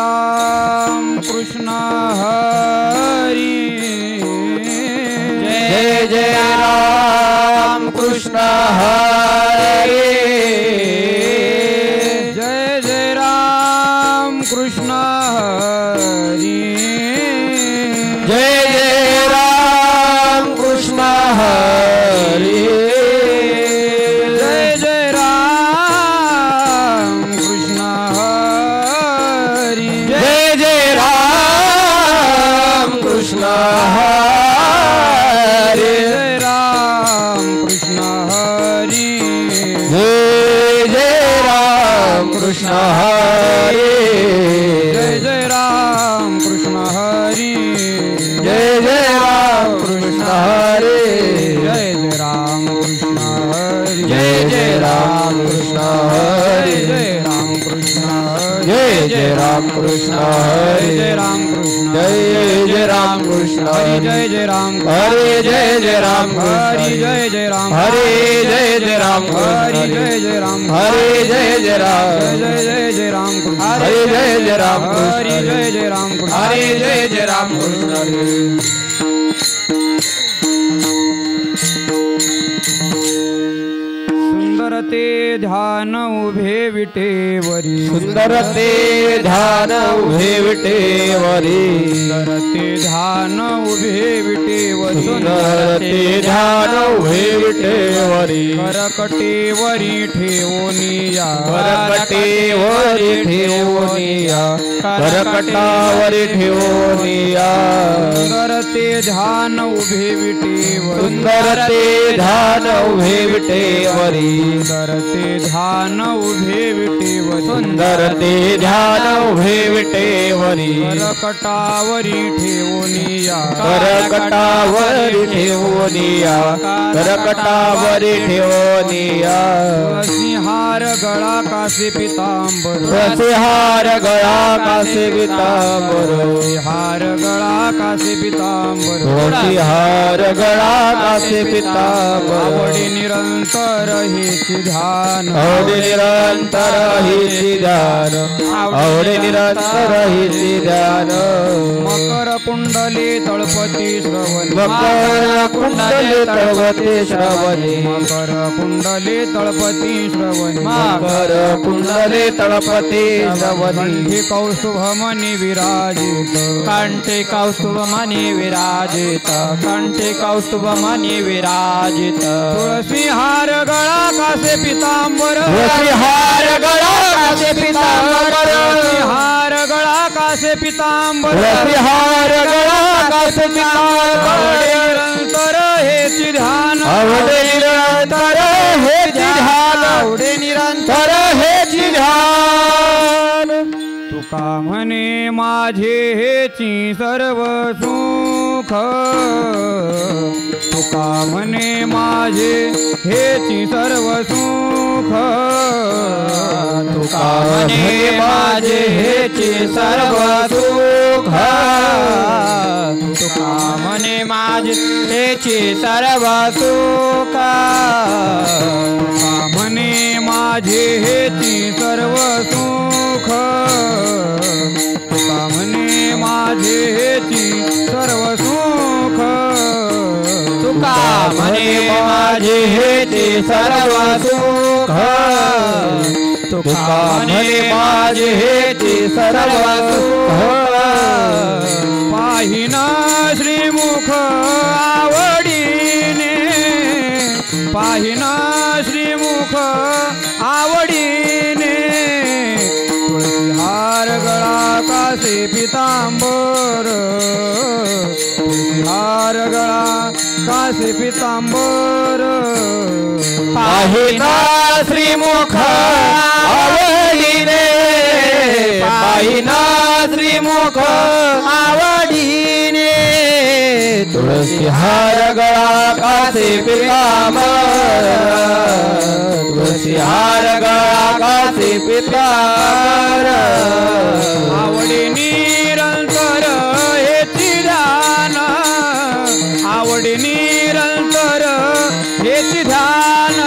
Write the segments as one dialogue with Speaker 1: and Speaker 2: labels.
Speaker 1: राम कृष्ण हरी
Speaker 2: जय जय राम कृष्ण हरी
Speaker 1: जय जय राम कृष्ण हरी
Speaker 2: जय जय राम कृष्ण हरी
Speaker 1: जय जय राम कृष्ण हरी
Speaker 2: जय जय राम कृष्ण हरी
Speaker 1: जय राम कृष्ण हरी
Speaker 2: जय जय राम कृष्ण हरी
Speaker 1: जय जय राम कृष्ण हरी
Speaker 2: जय जय राम कृष्ण हरी
Speaker 1: जय जय राम कृष्ण हरी
Speaker 2: जय जय राम कृष्ण हरी
Speaker 1: जय राम कृष्ण हरी
Speaker 2: जय जय राम कृष्ण हरी
Speaker 1: जय राम कृष्ण
Speaker 2: जय जय राम कृष्ण
Speaker 1: हरि
Speaker 2: हरी
Speaker 1: जय जय राम
Speaker 2: हरे जय जय राम
Speaker 1: हरि जय जय राम
Speaker 2: हरे जय जय राम
Speaker 1: हरि जय जय राम
Speaker 2: हरे जय जय राम
Speaker 1: जय जय राम
Speaker 2: हरे जय जय राम
Speaker 1: हरि जय जय राम
Speaker 2: हरे जय जय राम कृष्ण
Speaker 1: सुंदर ते ध्यान उभे विटेवरी
Speaker 2: सुंदर ते ध्यान उभे विटेवरी
Speaker 1: सुंदर ते ध्यान उभे विटेवरी
Speaker 2: सुंदर ते ध्यान उभे विटेवरी
Speaker 1: करकटेवरी ठेवोनिया
Speaker 2: करकटेवरी ठेवोनिया करकटावरी ठेवोनिया
Speaker 1: सुंदर ते ध्यान उभे विटेवरी
Speaker 2: सुंदर ते ध्यान उभे विटेवरी
Speaker 1: सुंदर ते ध्यान उभे विटेवरी
Speaker 2: सुंदर ते ध्यान उभे विटेवरी
Speaker 1: करकटावरी ठेवोनिया
Speaker 2: करकटावरी ठेवोनिया करकटावरी ठेवोनिया
Speaker 1: सिंहार गळा कासे पितांबर
Speaker 2: रसिहार गळा कासे पितांबर
Speaker 1: हार गळा कासे पितांबर
Speaker 2: रसिहार गळा कासे पितांबर
Speaker 1: आवडी निरंतर हेची ध्यान
Speaker 2: आवडे निरंतर हिची ध्यान आवडे निरंतर हिची ध्यान
Speaker 1: मकर कुंडले तळपती श्रवण
Speaker 2: मकर कुंडले तळपती श्रवणी
Speaker 1: मकर कुंडले तळपती श्रवण
Speaker 2: मकर कुंडले तळपती श्रवणी
Speaker 1: कंठी कौस्तुभमणी विराजित
Speaker 2: कंठे कौस्तुभमणी विराजित कंठे कौस्तुभमणी विराजित
Speaker 1: तुळसी हार गळा कासे पितांबर
Speaker 2: रसिहार गळा कासे पितांबर
Speaker 1: हार गळा कासे पितांबर
Speaker 2: रसिहार गळा कासे पितांबर
Speaker 1: निरंतर हेची ध्यान
Speaker 2: आवडे निरंतर हेची ध्यान आवडे निरंतर हेची ध्यान
Speaker 1: तुका म्हणे माझे हेची सर्व सुख तुका म्हणे माझे हेची सर्व सुख
Speaker 2: तुका म्हणे माझे हेची सर्व सुख तुका म्हणे माझे हेची सर्व सुख
Speaker 1: तुका म्हणे माझे हेची सर्व सुख तुका म्हणे माझे हेची सर्व सुख
Speaker 2: तुका म्हणे माझे हेची सर्व सुख तुका म्हणे माझे हेची सर्व सुख
Speaker 1: पाहिना श्रीमुख आवडीने पाहिना श्रीमुख आवडीने तुळशी हार गळा कासे पितांबर तुळशी हार गळा कासे पितांबर
Speaker 2: पाहिना श्रीमुख आवडीने पाहिना श्रीमुख आवडीने तुळसी हार गळा कासे पितांबर तुळसी हार गळा कासे पितांबर
Speaker 1: आवडी निरंतर हेची ध्यान आवडी निरंतर हेची ध्यान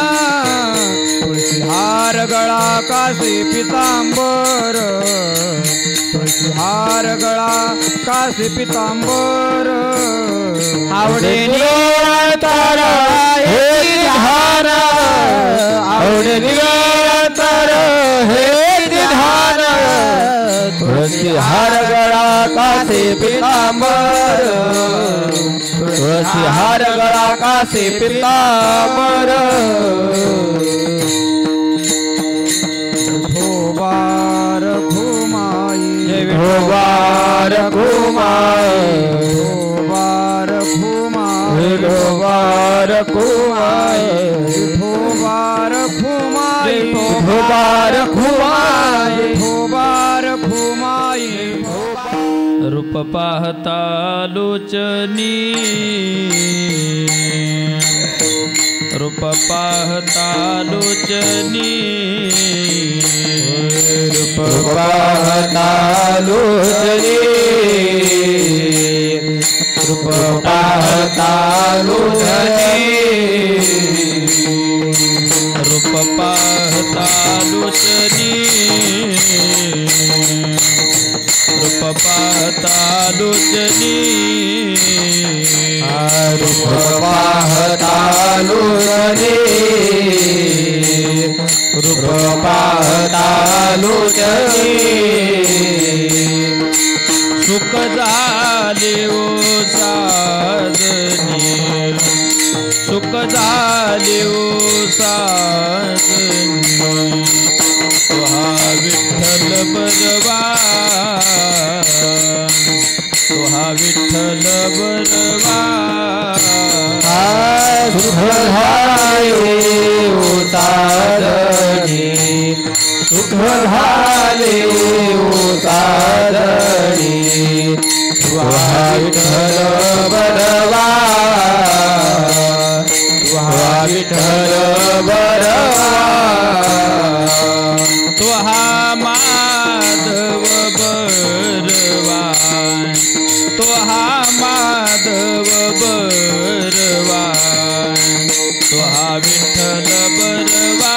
Speaker 1: तुळशी हार गळा कासे पितांबर तुळशी हार गळा कासे पितांबर
Speaker 2: आवडे निरंतर हे ध्यान आवडे निरंतर हे ध्यान तुळसी हार गळा कासे पितांबर तुळसी हार गळा कासे पितांबर
Speaker 1: भोबार घुमाई
Speaker 2: भोबार घुमाई
Speaker 1: भोबार घुमाई
Speaker 2: भोबार घुमाई
Speaker 1: भोबार घुमाई
Speaker 2: भोबार घुमाई
Speaker 1: भोबार घुमाई
Speaker 3: रूप पाहता लोचनी रूप पाहता लोचनी
Speaker 2: रूप पाहता लोचनी रूप पाहता लोचनी
Speaker 3: रूप पाहता लोचनी रूप पाहता लोचनी
Speaker 2: रूप पाहता लोचनी रूप पाहता लोचनी
Speaker 3: सुख झाले ओ साजनी सुख झाले ओ साजनी तुहा विठ्ठल बरवा तुहा विठ्ठल बरवा
Speaker 2: सुख झाले ओ साजनी सुख झाले ओ साजनी तुहा विठ्ठल बरवा तुहा विठ्ठल बरवा
Speaker 3: तुहा माधव बरवा तुहा माधव बरवा तुहा विठ्ठल बरवा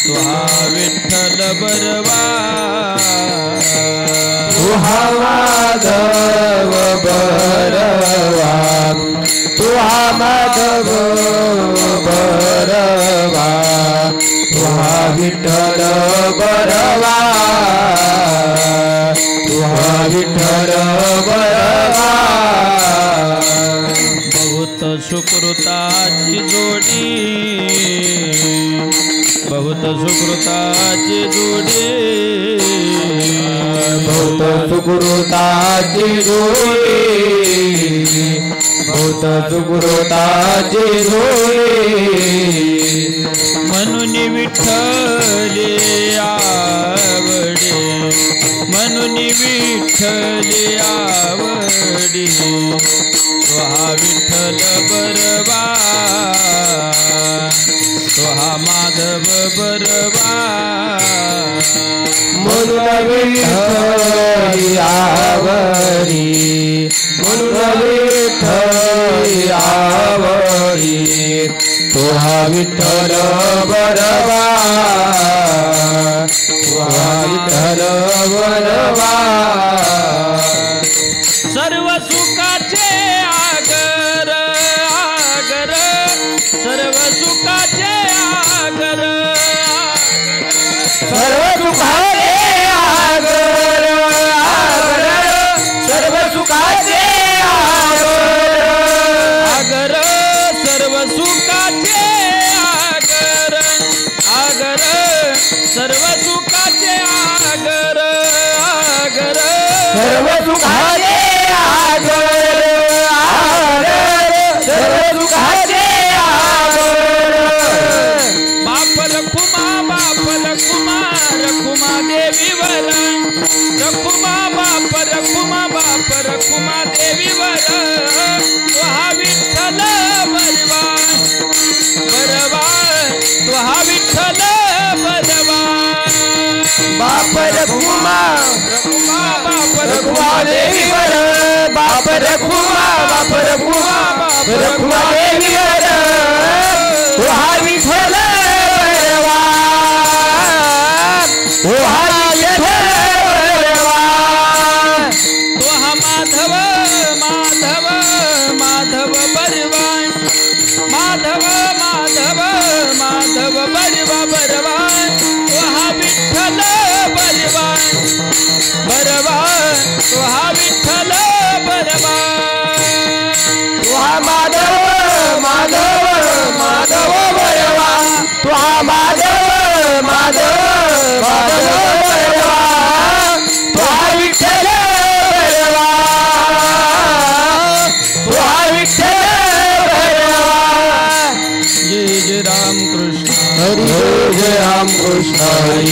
Speaker 3: तुहा विठ्ठल बरवा
Speaker 2: तुहा माधव बरवा तुहा माधव बरवा तुहा विठ्ठल बरवा तुहा विठ्ठल बरवा
Speaker 3: बहुत सुकृताची जोडी बहुत सुकृताची जोडी
Speaker 2: बहुत सुकृताची जोडी बहुत सुकृताची जोडी
Speaker 3: म्हणून विठ्ठले आवडे म्हणून विठ्ठले आवडी तुहा विठ्ठल बरवा तुहा माधव बरवा
Speaker 2: म्हणून विठ्ठल आवडी म्हणून विठ्ठल आवडी तुहा विठ्ठल बरवा तुहा विठ्ठल बरवा
Speaker 3: सर्व सुखाचे आगर आगर सर्व सुखाचे आगर
Speaker 2: सर्व सुखाचे आगर आगर सर्व सुखाचे आगर
Speaker 3: आगर सर्व सुखाचे आगर आगर सर्व सुखाचे आगर आगर
Speaker 2: सर्व सुखाचे आगर आगर सर्व सुखाचे आगर
Speaker 3: बाप रखुमा रखुमा देवीवर रखुमा बाप रखुमा देवीवर तुहा विठ्ठल बरवा बरवा तुहा विठ्ठल बरवा
Speaker 2: बाप रखुमा
Speaker 3: बाप
Speaker 2: रखुमा देवीवर बाप रखुमा रखुमा देवीवर तुहा विठ्ठल बरवा तुहा विठ्ठल
Speaker 3: माधव माधव माधव बरवा बरवा तो हा विठ्ठल बरवा बरवा तो हा विठ्ठल बरवा
Speaker 2: तो हा माधव माधव माधव बरवा तो हा माधव माधव माधव बरवा तो हा विठ्ठल बरवा तो हा विठ्ठल बरवा
Speaker 3: जय जय राम कृष्ण
Speaker 2: हरी जय राम कृष्ण हरी
Speaker 3: जय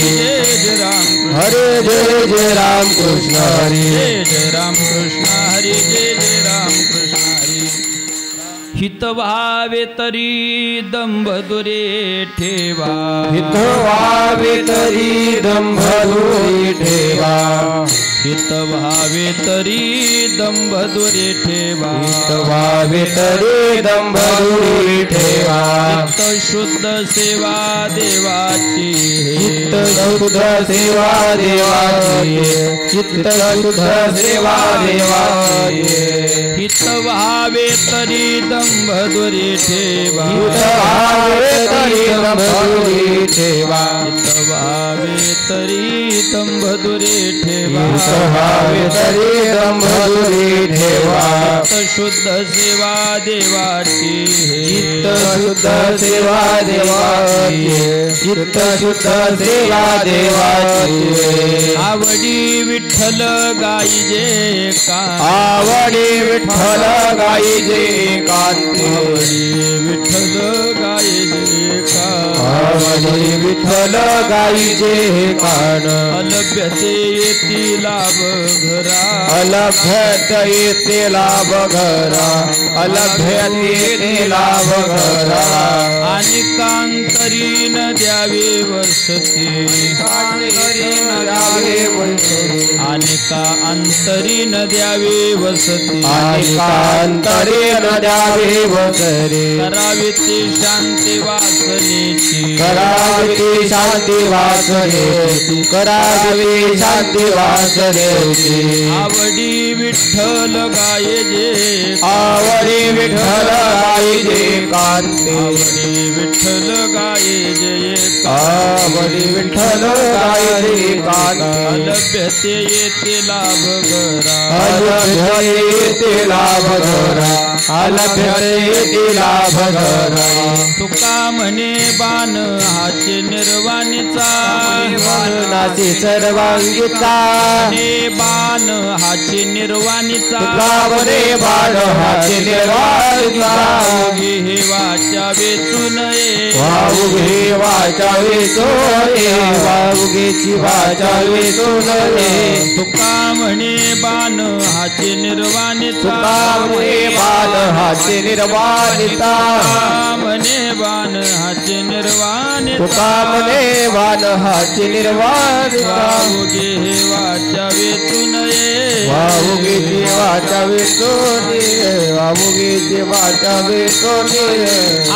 Speaker 3: जय राम
Speaker 2: हरे जय जय राम कृष्ण हरी
Speaker 3: जय जय राम कृष्ण हरी जय जय राम कृष्ण हरी हित व्हावे तरी दंभ दुरे ठेवा
Speaker 2: हित व्हावे तरी दंभ दुरे ठेवा
Speaker 3: हित व्हावे तरी दंभ दुरे ठेवा
Speaker 2: हित व्हावे तरी दंभ दुरे ठेवा
Speaker 3: चित्त शुद्ध सेवा देवाची
Speaker 2: चित्त शुद्ध सेवा देवाची चित्त शुद्ध सेवा देवाची
Speaker 3: हित व्हावे तरी दंभ दुरे ठेवा
Speaker 2: हित व्हावे तरी दंभ दुरे ठेवा
Speaker 3: हित व्हावे तरी दंभ दुरे ठेवा
Speaker 2: व्हावे तरी दंभ दुरे ठेवा
Speaker 3: चित्त शुद्ध सेवा देवाची
Speaker 2: चित्त शुद्ध सेवा देवाची चित्त शुद्ध सेवा देवाची
Speaker 3: आवडी विठ्ठल गाईजे का
Speaker 2: आवडी विठ्ठल गाईजे कांती
Speaker 3: आवडी विठ्ठल गाईजे का
Speaker 2: आवडी विठ्ठल गाईजे कान
Speaker 3: अलभ्यते येती लाभ घरा
Speaker 2: अलभ्यत येते लाभ घरा अलभ्यत येते लाभ घरा
Speaker 3: आणि कांतरी न द्यावे वसती आणि का अंतरी न द्यावे वसती
Speaker 2: आणि कांतरे न द्यावे वसरे
Speaker 3: करावी ती शांती वासनेची
Speaker 2: करावी शांती वासनेची करावी शांती वासनेची
Speaker 3: आवडी विठ्ठल गायजे
Speaker 2: आवडी विठ्ठल गाईजे कांती
Speaker 3: आवडी विठ्ठल गायजे
Speaker 2: आवडी विठ्ठल गाईजे कांती
Speaker 3: अलभ्यते येते लाभ घरा
Speaker 2: अलभ्यते येते लाभ घरा अलभ्यते येते लाभ घरा
Speaker 3: तुका म्हणे बाण हाचे निर्वाणीचा
Speaker 2: नाची सर्वांगीचा
Speaker 3: म्हणे बाण हाचे निर्वाणीचा
Speaker 2: तुकावरे बाण हाचे निर्वाणीचा
Speaker 3: घे हे वाचा वेचू नये
Speaker 2: वाऊगे वाचा वेचोने वाऊगेची वाचा वेचोने
Speaker 3: तुका म्हणे बाण हाचे निर्वाणीचा
Speaker 2: तुकावरे बाण हाचे निर्वाणीचा
Speaker 3: म्हणे बाण हाचे निर्वाणीचा
Speaker 2: तुकामने बाण हाचे निर्वाणीचा
Speaker 3: वाऊगे हे वाचा वेचू नये
Speaker 2: वाऊगेची वाचा वेचोने वाऊगेची वाचा वेचोने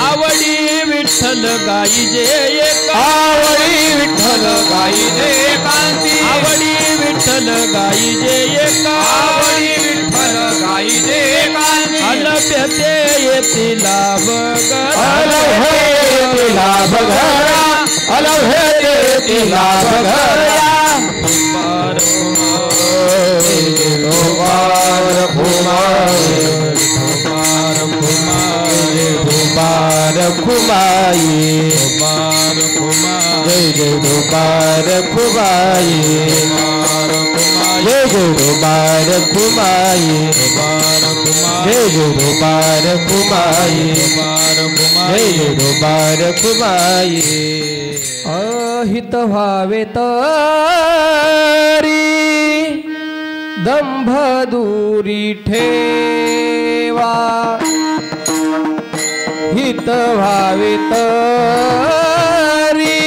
Speaker 3: आवडी विठ्ठल गाईजे एका
Speaker 2: आवडी विठ्ठल गाईजे कांती
Speaker 3: आवडी विठ्ठल गाईजे एका
Speaker 2: आवडी विठ्ठल गाईजे कांती
Speaker 3: अलभ्यते येती लाभ
Speaker 2: अलभ्यते लाभ घरा अलभ्यते लाभ घरा धोबार फुमाये धोबार फुमाये धोबार फुमाये
Speaker 3: बार कुमार
Speaker 2: जय जय धोबार फुमाये जय जय धोबार फुमाये
Speaker 3: बार कुमार
Speaker 2: जय जय धोबार फुमाये
Speaker 3: बार कुमार
Speaker 2: जय जय धोबार फुमाये
Speaker 1: अहित व्हावे तरी दंभ दुरी ठेवा हित व्हावे तरी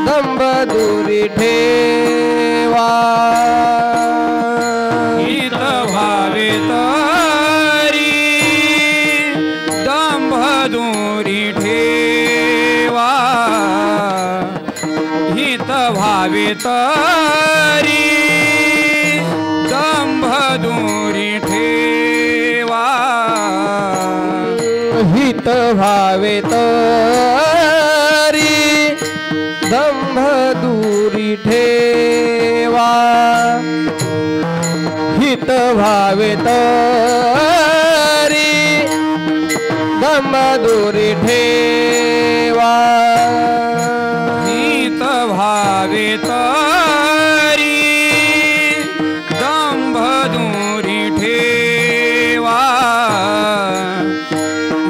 Speaker 1: दंभ दुरी ठेवा
Speaker 3: हित व्हावे तरी दंभ दुरी ठेवा हित व्हावे तरी दंभ दुरी ठेवा
Speaker 2: हित व्हावे तरी दंभ दूरी ठेवा हित व्हावे तरी दंभ दूरी ठेवा
Speaker 3: हित व्हावे तरी दंभ दूरी ठेवा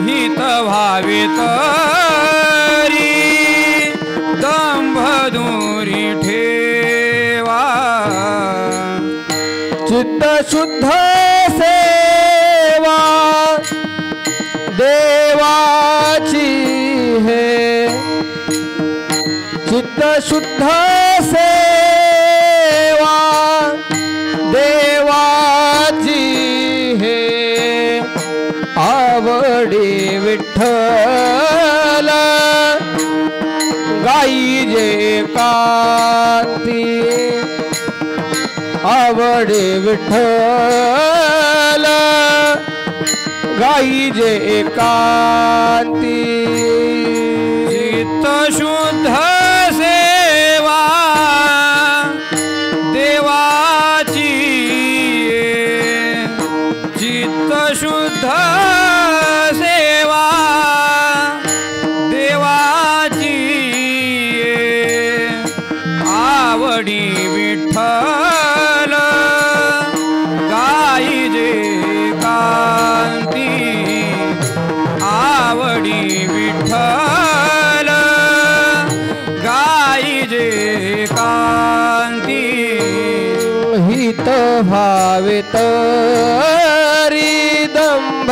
Speaker 3: हित व्हावे तरी दंभ दूरी ठेवा
Speaker 2: चित्त शुद्ध सेवा देवाची है चित्त शुद्ध सेवा देवाची है आवडी विठ्ठल गाई जे कांती आवडे विठ्ठल गाई जे एकांती
Speaker 3: चित्त शुद्ध सेवा देवाची चित्त शुद्ध सेवा देवाची आवडी विठ्ठल गाई जे कांती आवडी विठ्ठल गाई जे कांती
Speaker 2: हित भावे तरी दंभ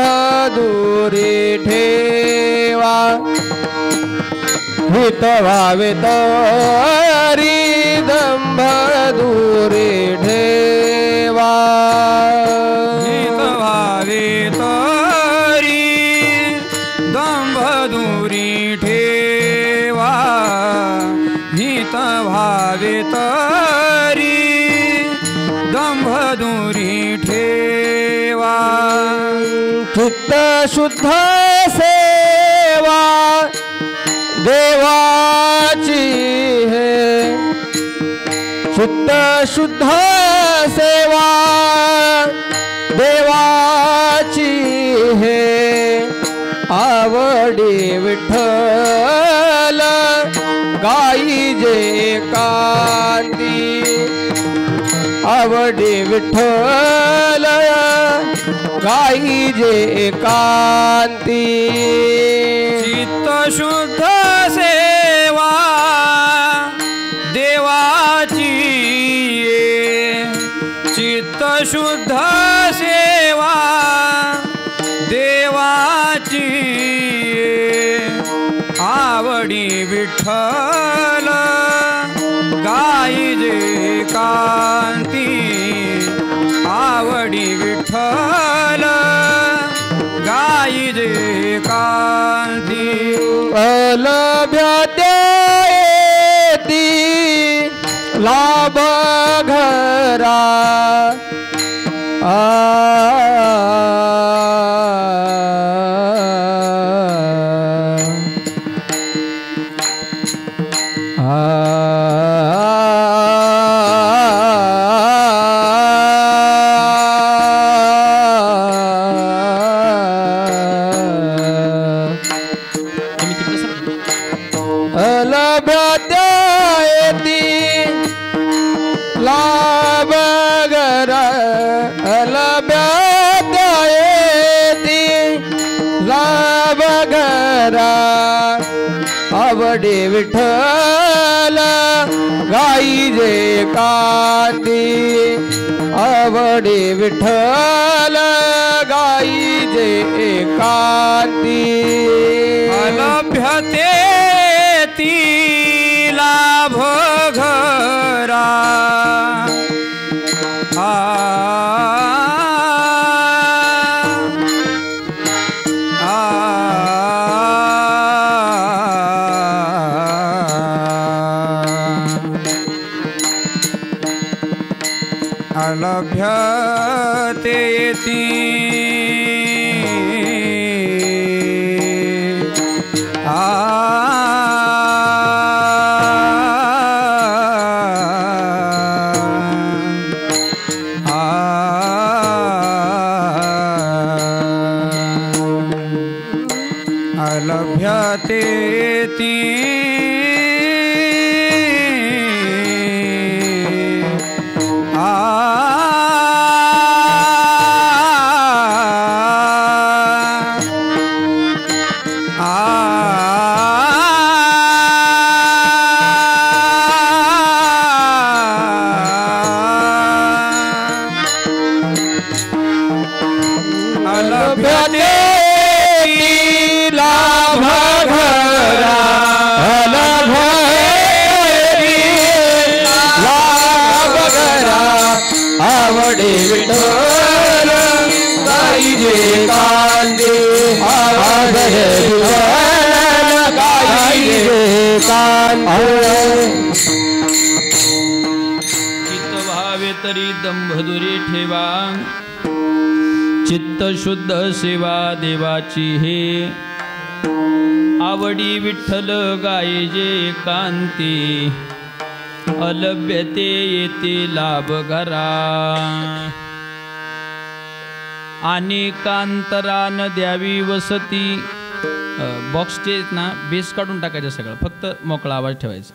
Speaker 2: दूरी ठेवा हित भावे तरी दंभ दूरी ठेवा
Speaker 3: हित व्हावे तरी दंभ दूरी ठेवा हित व्हावे तरी दंभ दूरी ठेवा
Speaker 2: चित्त शुद्ध सेवा देवाची है चित्त शुद्ध सेवा देवाची है आवडी विठ्ठल गाई जे कांती आवडी विठ्ठल गाई जे कांती
Speaker 3: चित्त शुद्ध सेवा देवाची चित्त शुद्ध सेवा देवाची आवडी विठ्ठल गाई जे कांती आवडी विठ्ठल गाई जे कांती
Speaker 2: अलभ्यते लाभ घरा आवडी विठ्ठल गाई जे कांती आवडी विठ्ठल गाई जे कांती
Speaker 3: अलभ्यते ती लाभ घरा अलभ्यते
Speaker 1: अलभ्यते ती
Speaker 2: आवडे विठ्ठल गाईजे कांदे आवडे विठ्ठल गाईजे कांदे
Speaker 3: चित्त भावे तरी दंभदुरी ठेवा चित्त शुद्ध सेवा देवाची हे आवडी विठ्ठल गाईजे कांती अलभ्यते येते लाभ घरा आणि कांतरान द्यावी वसती. बॉक्सचे ना बेस काढून टाकायचं सगळं, फक्त मोकळा आवाज ठेवायचा.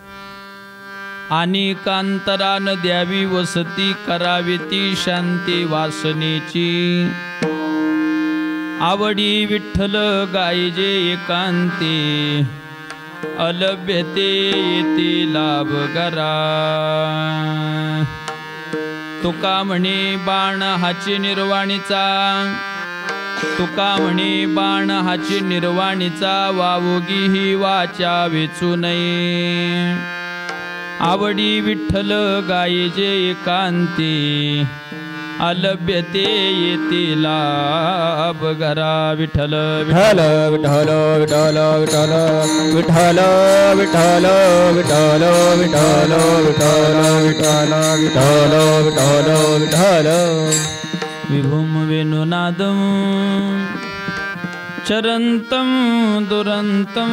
Speaker 3: आणि कांतरान द्यावी वसती करावी ती शांती वासनेची आवडी विठ्ठल गाईजे एकांती अलभ्यते येते लाभ घरा. तुका म्हणे बाण हाची निर्वाणीचा तुका म्हणे बाण हाची निर्वाणीचा वावोगी ही वाचा वेचू नये आवडी विठ्ठल गाईजे एकांती अलभ्यते येते लाभ घरा. विठ्ठल
Speaker 2: विठ्ठल विठ्ठल विठ्ठल विठ्ठल विठ्ठल विठ्ठल विठ्ठल विठ्ठल विठ्ठल विठ्ठल विठ्ठल विठ्ठल
Speaker 3: विभुम वेणुनादं चरन्तं दुरन्तं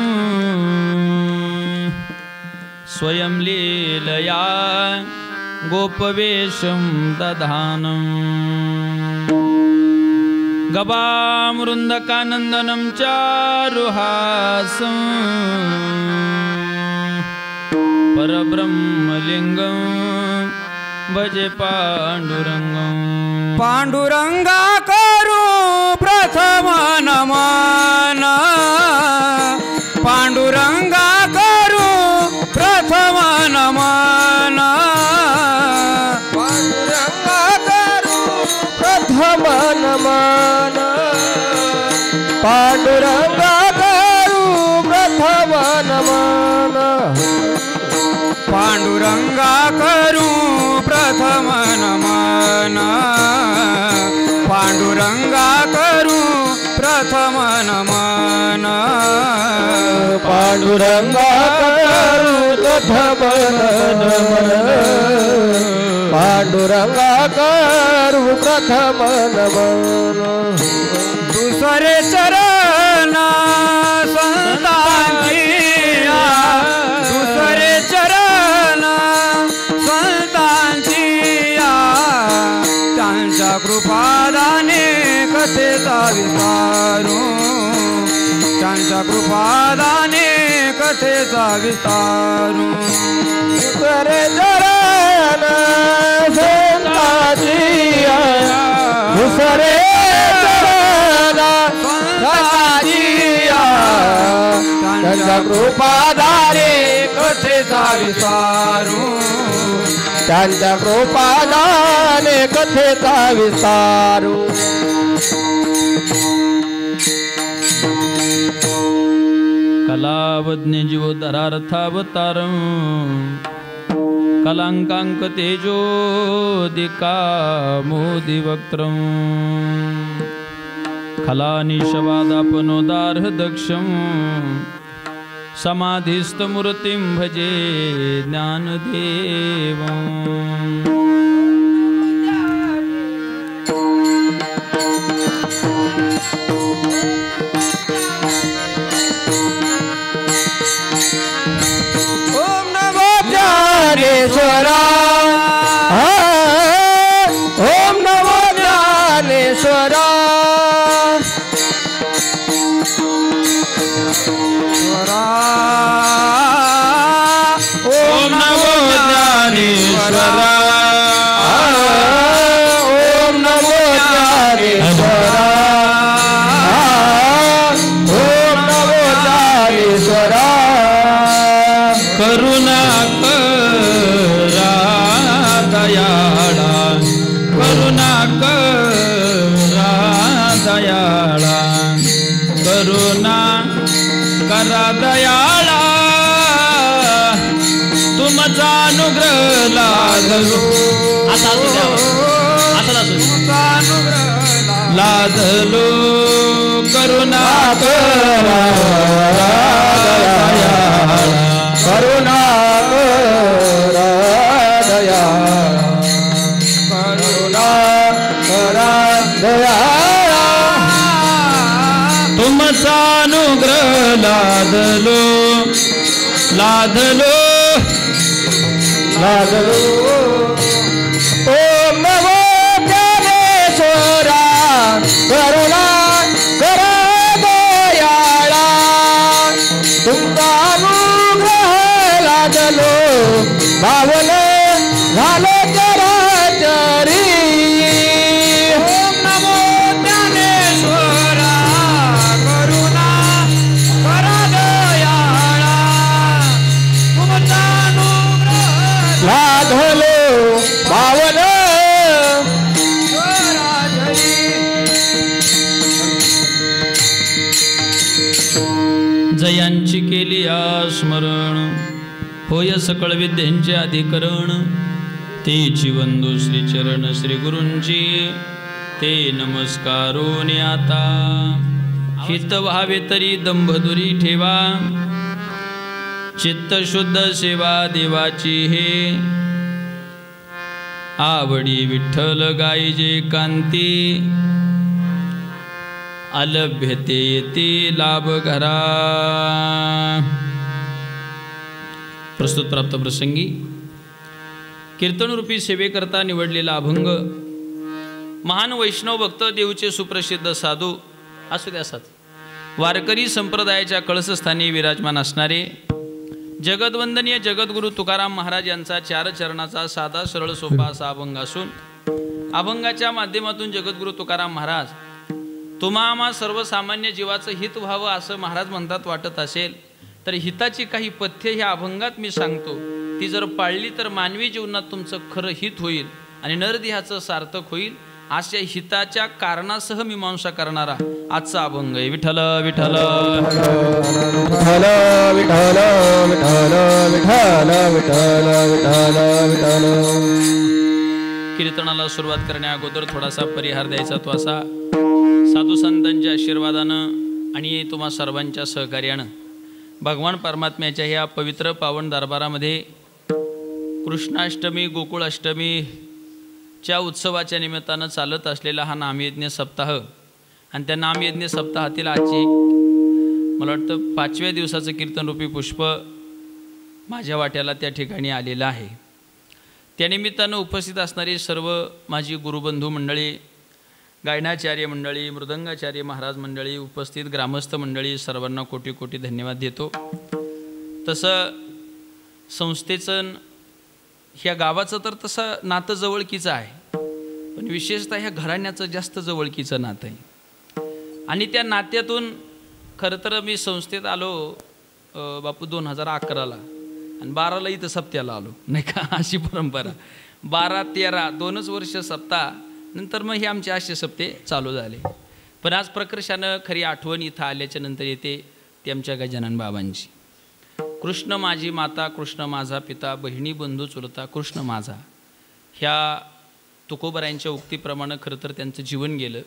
Speaker 3: स्वयं लीलया गोपवेशं दधानं गवामृन्दकानन्दनं चारुहासं परब्रह्मलिङ्गं भजे पांडुरंगं.
Speaker 1: पांडुरंगा करू प्रथम नमन पांडुरंगा करू प्रथम नमन
Speaker 2: पांडुरंगा करू प्रथम नमन पांडुरंगा करू प्रथम नमन
Speaker 1: पांडुरंगा करू प्रथम नमन पांडुरंगा करू प्रथम नमन
Speaker 2: पांडुरंगा करू प्रथम नमन पांडुरंगा करू प्रथम नमन.
Speaker 1: दुसरे चरण संतांची दुसरे चरण संतांची त्यांच्या कृपादाने कथेचा विस्तारू त्यांच्या कृपादाने कथेचा विस्तारू.
Speaker 2: दुसरे चरण संतांची दुसरे चरण संतांची त्यांच्या कृपादाने
Speaker 1: कथेचा विस्तारू
Speaker 2: त्यांच्या कृपादाने कथेचा विस्तारू.
Speaker 3: कलावज्ञ जीवोद्धरार्थावतारं कलांकांक तेजोदिकामोदिवक्त्रं खलानिशवादापनोदार्ह दक्षं समाधिस्थमूर्तिं भजे ज्ञानदेवं.
Speaker 2: ओम नमो ज्ञानेश्वरा ओम नमो ज्ञानेश्वरा
Speaker 3: दयाळा तुमचा अनुग्रह लादलो
Speaker 2: आता असू द्या आता असू
Speaker 3: लादलो करुणा करा
Speaker 1: करुणा करा दयाळा करुणा करा दयाळा
Speaker 3: तुमचा अनुग्रह लादलो लादलो
Speaker 1: लादलो ओम नमो ज्ञानेश्वरा करुणा करा दयाळा तुमचा अनुग्रह लादलो भावलो झालो चराचरी ओम नमो ज्ञानेश्वरा करुणा करा दयाळा तुमचा अनुग्रह लादलो भावलो
Speaker 3: जयांची केली स्मरण होय सकळ विद्यांचे अधिकरण तेची वंदू श्री चरण श्री गुरूंची ते नमस्कारून आता हित व्हावे तरी दंभदुरी ठेवा चित्त शुद्ध सेवा देवाची हे आवडी विठ्ठल गायजे कांती अलभ्यते येते लाभ घरा प्रस्तुत प्राप्त प्रसंगी कीर्तनरूपी सेवेकरता निवडलेला अभंग महान वैष्णव भक्त देवचे सुप्रसिद्ध साधू असू द्या साधू वारकरी संप्रदायाच्या कळसस्थानी विराजमान असणारे जगदवंदनीय जगद्गुरु तुकाराम महाराज यांचा 4 चरणाचा साधा सरळ सोपा असा अभंग असून अभंगाच्या माध्यमातून जगद्गुरु तुकाराम महाराज तुम्हा आम्हा सर्वसामान्य जीवाचं हित व्हावं असं महाराज म्हणतात वाटत असेल तर हिताची काही पथ्य ह्या अभंगात मी सांगतो ती जर पाळली तर मानवी जीवनात तुमचं खरं हित होईल आणि नरदेहाचं सार्थक होईल अशा हिताच्या कारणासह मीमांसा करणारा आजचा अभंग आहे विठ्ठल विठ्ठल
Speaker 1: विठ्ठल विठ्ठल विठ्ठल विठ्ठल विठ्ठल विठ्ठल विठ्ठल
Speaker 3: कीर्तनाला सुरुवात करण्या अगोदर थोडासा परिहार द्यायचा तो असा साधू संतांच्या आशीर्वादानं आणि तुम्हा सर्वांच्या सहकार्यानं भगवान परमात्म्याच्या ह्या पवित्र पावन दरबारामध्ये कृष्णाष्टमी गोकुळाष्टमीच्या उत्सवाच्या निमित्तानं चालत असलेला हा नामयज्ञ सप्ताह आणि त्या नामयज्ञ सप्ताहातील आजची मला वाटतं 5व्या दिवसाचं कीर्तनरूपी पुष्प माझ्या वाट्याला त्या ठिकाणी आलेलं आहे. त्यानिमित्तानं उपस्थित असणारी सर्व माझी गुरुबंधू मंडळी, गायनाचार्य मंडळी, मृदंगाचार्य महाराज मंडळी, उपस्थित ग्रामस्थ मंडळी सर्वांना कोटी कोटी धन्यवाद देतो. तसं संस्थेचं ह्या गावाचं तर तसं नातं जवळकीचं आहे, पण विशेषतः ह्या घराण्याचं जास्त जवळकीचं नातं आहे. आणि त्या नात्यातून खरं तर मी संस्थेत आलो बापू 2011ला आणि 12ला इथं सप्त्याला आलो नाही का, अशी परंपरा. 12-13 2च वर्ष सप्ताह नंतर मग हे आमचे असे सप्ते चालू झाले. पण आज प्रकर्षानं खरी आठवण इथं आल्याच्या नंतर येते ती आमच्या गजानन बाबांची. कृष्ण माझी माता, कृष्ण माझा पिता, बहिणी बंधू चुलता, कृष्ण माझा, ह्या तुकोबरायांच्या उक्तीप्रमाणे खरं तर त्यांचं जीवन गेलं.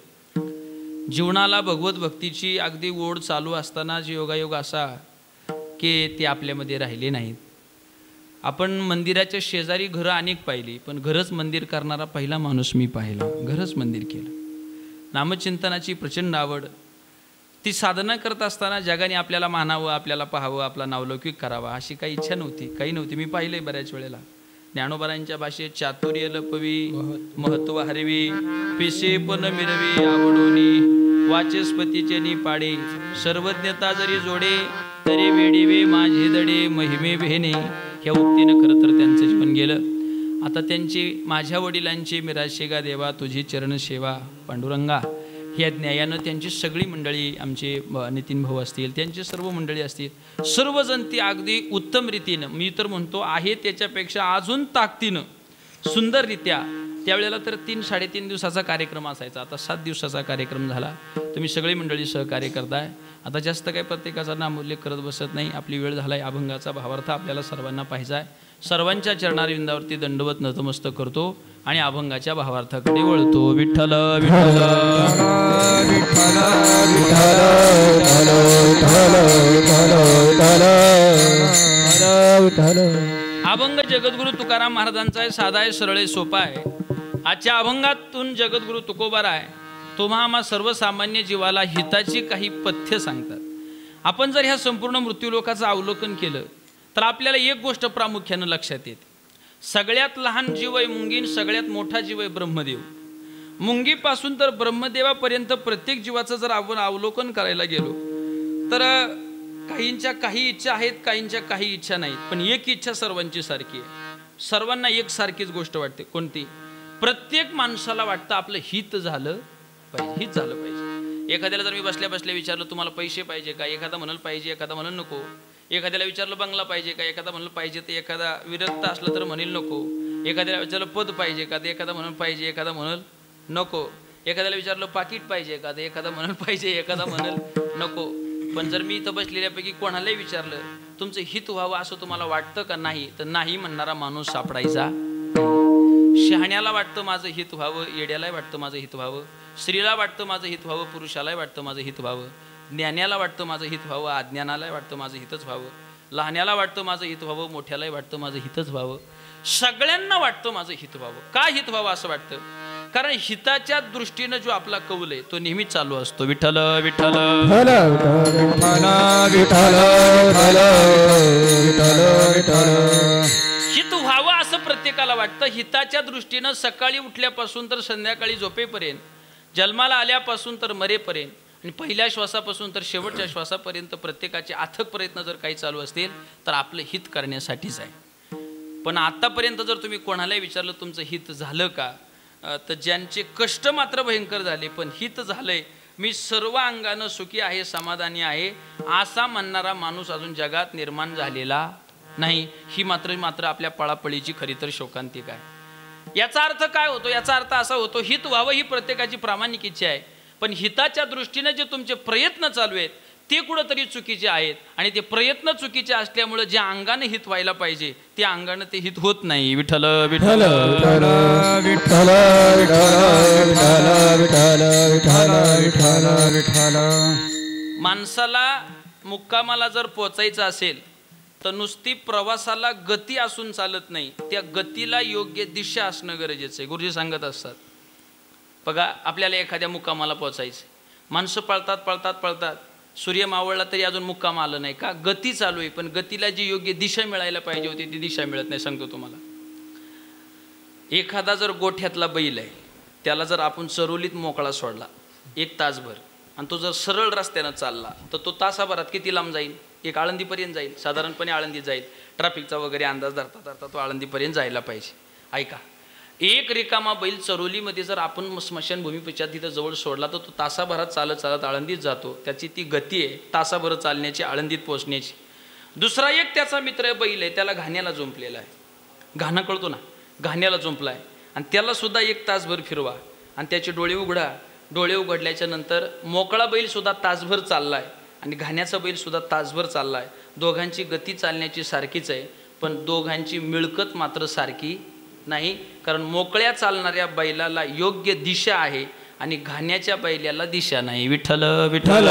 Speaker 3: जीवनाला भगवत भक्तीची अगदी ओढ चालू असताना जे योगायोग असा की ते आपल्यामध्ये राहिले नाहीत. आपण मंदिराच्या शेजारी घरं अनेक पाहिली, पण घरच मंदिर करणारा पहिला माणूस मी पाहिला. घरच मंदिर केलं. नामचिंतनाची प्रचंड आवड. ती साधना करत असताना जगाने आपल्याला मानावं, आपल्याला पाहावं, आपला नावलौकिक करावा अशी काही इच्छा नव्हती, काही नव्हती. मी पाहिलंय बऱ्याच वेळेला. ज्ञानोबारांच्या भाषेत चातुर्य लपवी, महत्व हरवी, पिसे पण मिरवी आवडोनी, वाचस्पतीचे निपाडे, सर्वज्ञता जरी जोडे, तरी वेडीवे माझे दडे, महिमे भेने. ह्या उक्तीनं खरं तर त्यांचं जीवन गेलं. आता त्यांची, माझ्या वडिलांची मिराशेगा देवा तुझी चरण सेवा पांडुरंगा, ह्या ज्ञायानं त्यांची सगळी मंडळी, आमचे नितीन भाऊ असतील, त्यांची सर्व मंडळी असतील, सर्वजण ती अगदी उत्तम रीतीनं, मी तर म्हणतो आहे त्याच्यापेक्षा अजून ताकदीनं सुंदररित्या. त्यावेळेला तर 3-3.5 दिवसाचा कार्यक्रम असायचा. आता 7 दिवसाचा कार्यक्रम झाला. तुम्ही सगळी मंडळी सहकार्य करताय. आता जास्त काही प्रत्येकाचा नामोल्लेख करत बसत नाही, आपली वेळ झाला आहे. अभंगाचा भावार्थ आपल्याला सर्वांना पाहिजे आहे. सर्वांच्या चरणारविंदावरती दंडवत नतमस्तक करतो आणि अभंगाच्या भावार्थाकडे वळतो. विठ्ठल विठ्ठल अभंग जगद्गुरु तुकाराम महाराजांचा आहे. साधा आहे, सरळ आहे, सोपा आहे. आजच्या अभंगातून जगद्गुरु तुकोबार आहे तुम्हा आम्हा सर्वसामान्य जीवाला हिताची काही पथ्य सांगतात. आपण जर ह्या संपूर्ण मृत्यूलोकाचं अवलोकन केलं तर आपल्याला एक गोष्ट प्रामुख्यानं लक्षात येते. सगळ्यात लहान जीव आहे मुंगीन, सगळ्यात मोठा जीव आहे ब्रह्मदेव. मुंगीपासून तर ब्रह्मदेवापर्यंत प्रत्येक जीवाचं जर आपण अवलोकन करायला गेलो तर काहींच्या काही इच्छा आहेत, काहींच्या काही इच्छा नाहीत, पण एक इच्छा सर्वांची सारखी आहे. सर्वांना एक सारखीच गोष्ट वाटते. कोणती? प्रत्येक माणसाला वाटतं आपलं हित झालं पाहिजे, हित झालं पाहिजे. एखाद्याला जर मी बसल्या बसल्या विचारलं तुम्हाला पैसे पाहिजे का, एखादा म्हणाल पाहिजे, एखादा म्हणाल नको. एखाद्याला विचारलं बंगला पाहिजे का, एखादा म्हणाल पाहिजे, तर एखादा विरक्त असला तर म्हणेल नको. एखाद्याला विचारलं पद पाहिजे का, तर एखादा म्हणाल पाहिजे, एखादा म्हणाल नको. एखाद्याला विचारलं पाकिट पाहिजे का, तर एखादा म्हणाल पाहिजे, एखादा म्हणाल नको. पण जर मी इथं बसलेल्यापैकी कोणालाही विचारलं तुमचं हित व्हावं असं तुम्हाला वाटतं का नाही, तर नाही म्हणणारा माणूस सापडायचा. शहाण्याला वाटतं माझं हित व्हावं, येड्यालाही वाटतं माझं हित व्हावं, स्त्रीला वाटतं माझं हित व्हावं, पुरुषालाही वाटतं माझं हित व्हावं, ज्ञानाला वाटतं माझं हित व्हावं, अज्ञानालाही वाटतं माझं हितच व्हावं, लहान्याला वाटतं माझं हित व्हावं, मोठ्यालाही वाटतं माझं हितच व्हावं. सगळ्यांना वाटतं माझं हित व्हावं. का हित व्हावं असं वाटतं? कारण हिताच्या दृष्टीनं जो आपला कौल आहे तो नेहमी चालू असतो. विठ्ठल विठ्ठल हित व्हावं असं प्रत्येकाला वाटतं. हिताच्या दृष्टीनं सकाळी उठल्यापासून तर संध्याकाळी झोपेपर्यंत, जन्माला आल्यापासून तर मरेपर्यंत, आणि पहिल्या श्वासापासून तर शेवटच्या श्वासापर्यंत प्रत्येकाचे अथक प्रयत्न जर काही चालू असतील तर आपलं हित करण्यासाठीच आहे. पण आतापर्यंत जर तुम्ही कोणालाही विचारलं तुमचं हित झालं का, तर ज्यांचे कष्ट मात्र भयंकर झाले पण हित झालंय, मी सर्व अंगानं सुखी आहे, समाधानी आहे, असा म्हणणारा माणूस अजून जगात निर्माण झालेला नाही. ही मात्र आपल्या पळापळीची खरी तर शोकांतिक आहे. याचा अर्थ काय होतो? याचा अर्थ असा होतो, हित व्हावं ही प्रत्येकाची प्रामाणिक इच्छा आहे, पण हिताच्या दृष्टीने जे तुमचे प्रयत्न चालू आहेत ते कुठंतरी चुकीचे आहेत. आणि ते प्रयत्न चुकीचे असल्यामुळे जे अंगाने हित व्हायला पाहिजे त्या अंगाने ते हित होत नाही. विठ्ठल विठ्ठल माणसाला मुक्कामाला जर पोचायचं असेल तर नुसती प्रवासाला गती असून चालत नाही, त्या गतीला योग्य दिशा असणं गरजेचं आहे. गुरुजी सांगत असतात बघा, आपल्याला एखाद्या मुक्कामाला पोचायचं, माणसं पळतात पळतात पळतात, सूर्य मावळला तरी अजून मुक्काम आलं नाही का? गती चालू आहे, पण गतीला जी योग्य दिशा मिळायला पाहिजे होती ती दिशा मिळत नाही. सांगतो तुम्हाला, एखादा जर गोठ्यातला बैल आहे त्याला जर आपण चरोलीत मोकळा सोडला 1 तासभर आणि तो जर सरळ रस्त्यानं चालला तर तो तासाभरात किती लांब जाईल? 1 आळंदीपर्यंत जाईल, साधारणपणे आळंदीत जाईल. ट्रॅफिकचा वगैरे अंदाज धरता धरता तो आळंदीपर्यंत जायला पाहिजे. ऐका, एक रिकामा बैल चरोलीमध्ये जर आपण स्मशानभूमीपेक्षा तिथं जवळ सोडला तर तो तासाभरात चालत चालत आळंदीत जातो. त्याची ती गती आहे तासाभर चालण्याची, आळंदीत पोहोचण्याची. दुसरा एक त्याचा मित्र बैल आहे, त्याला घाण्याला जुंपलेला आहे. घाणा कळतो ना, घाण्याला जुंपला आहे आणि त्याला सुद्धा 1 तासभर फिरवा आणि त्याचे डोळे उघडा. डोळे उघडल्याच्या नंतर मोकळा बैल सुद्धा तासभर चाललाय आणि घाण्याचा बैल सुद्धा तासभर चाललाय. दोघांची गती चालण्याची सारखीच आहे, पण दोघांची मिळकत मात्र सारखी नाही. कारण मोकळ्या चालणाऱ्या बैलाला योग्य दिशा आहे आणि घाण्याच्या बैलाला दिशा नाही. विठ्ठल विठ्ठल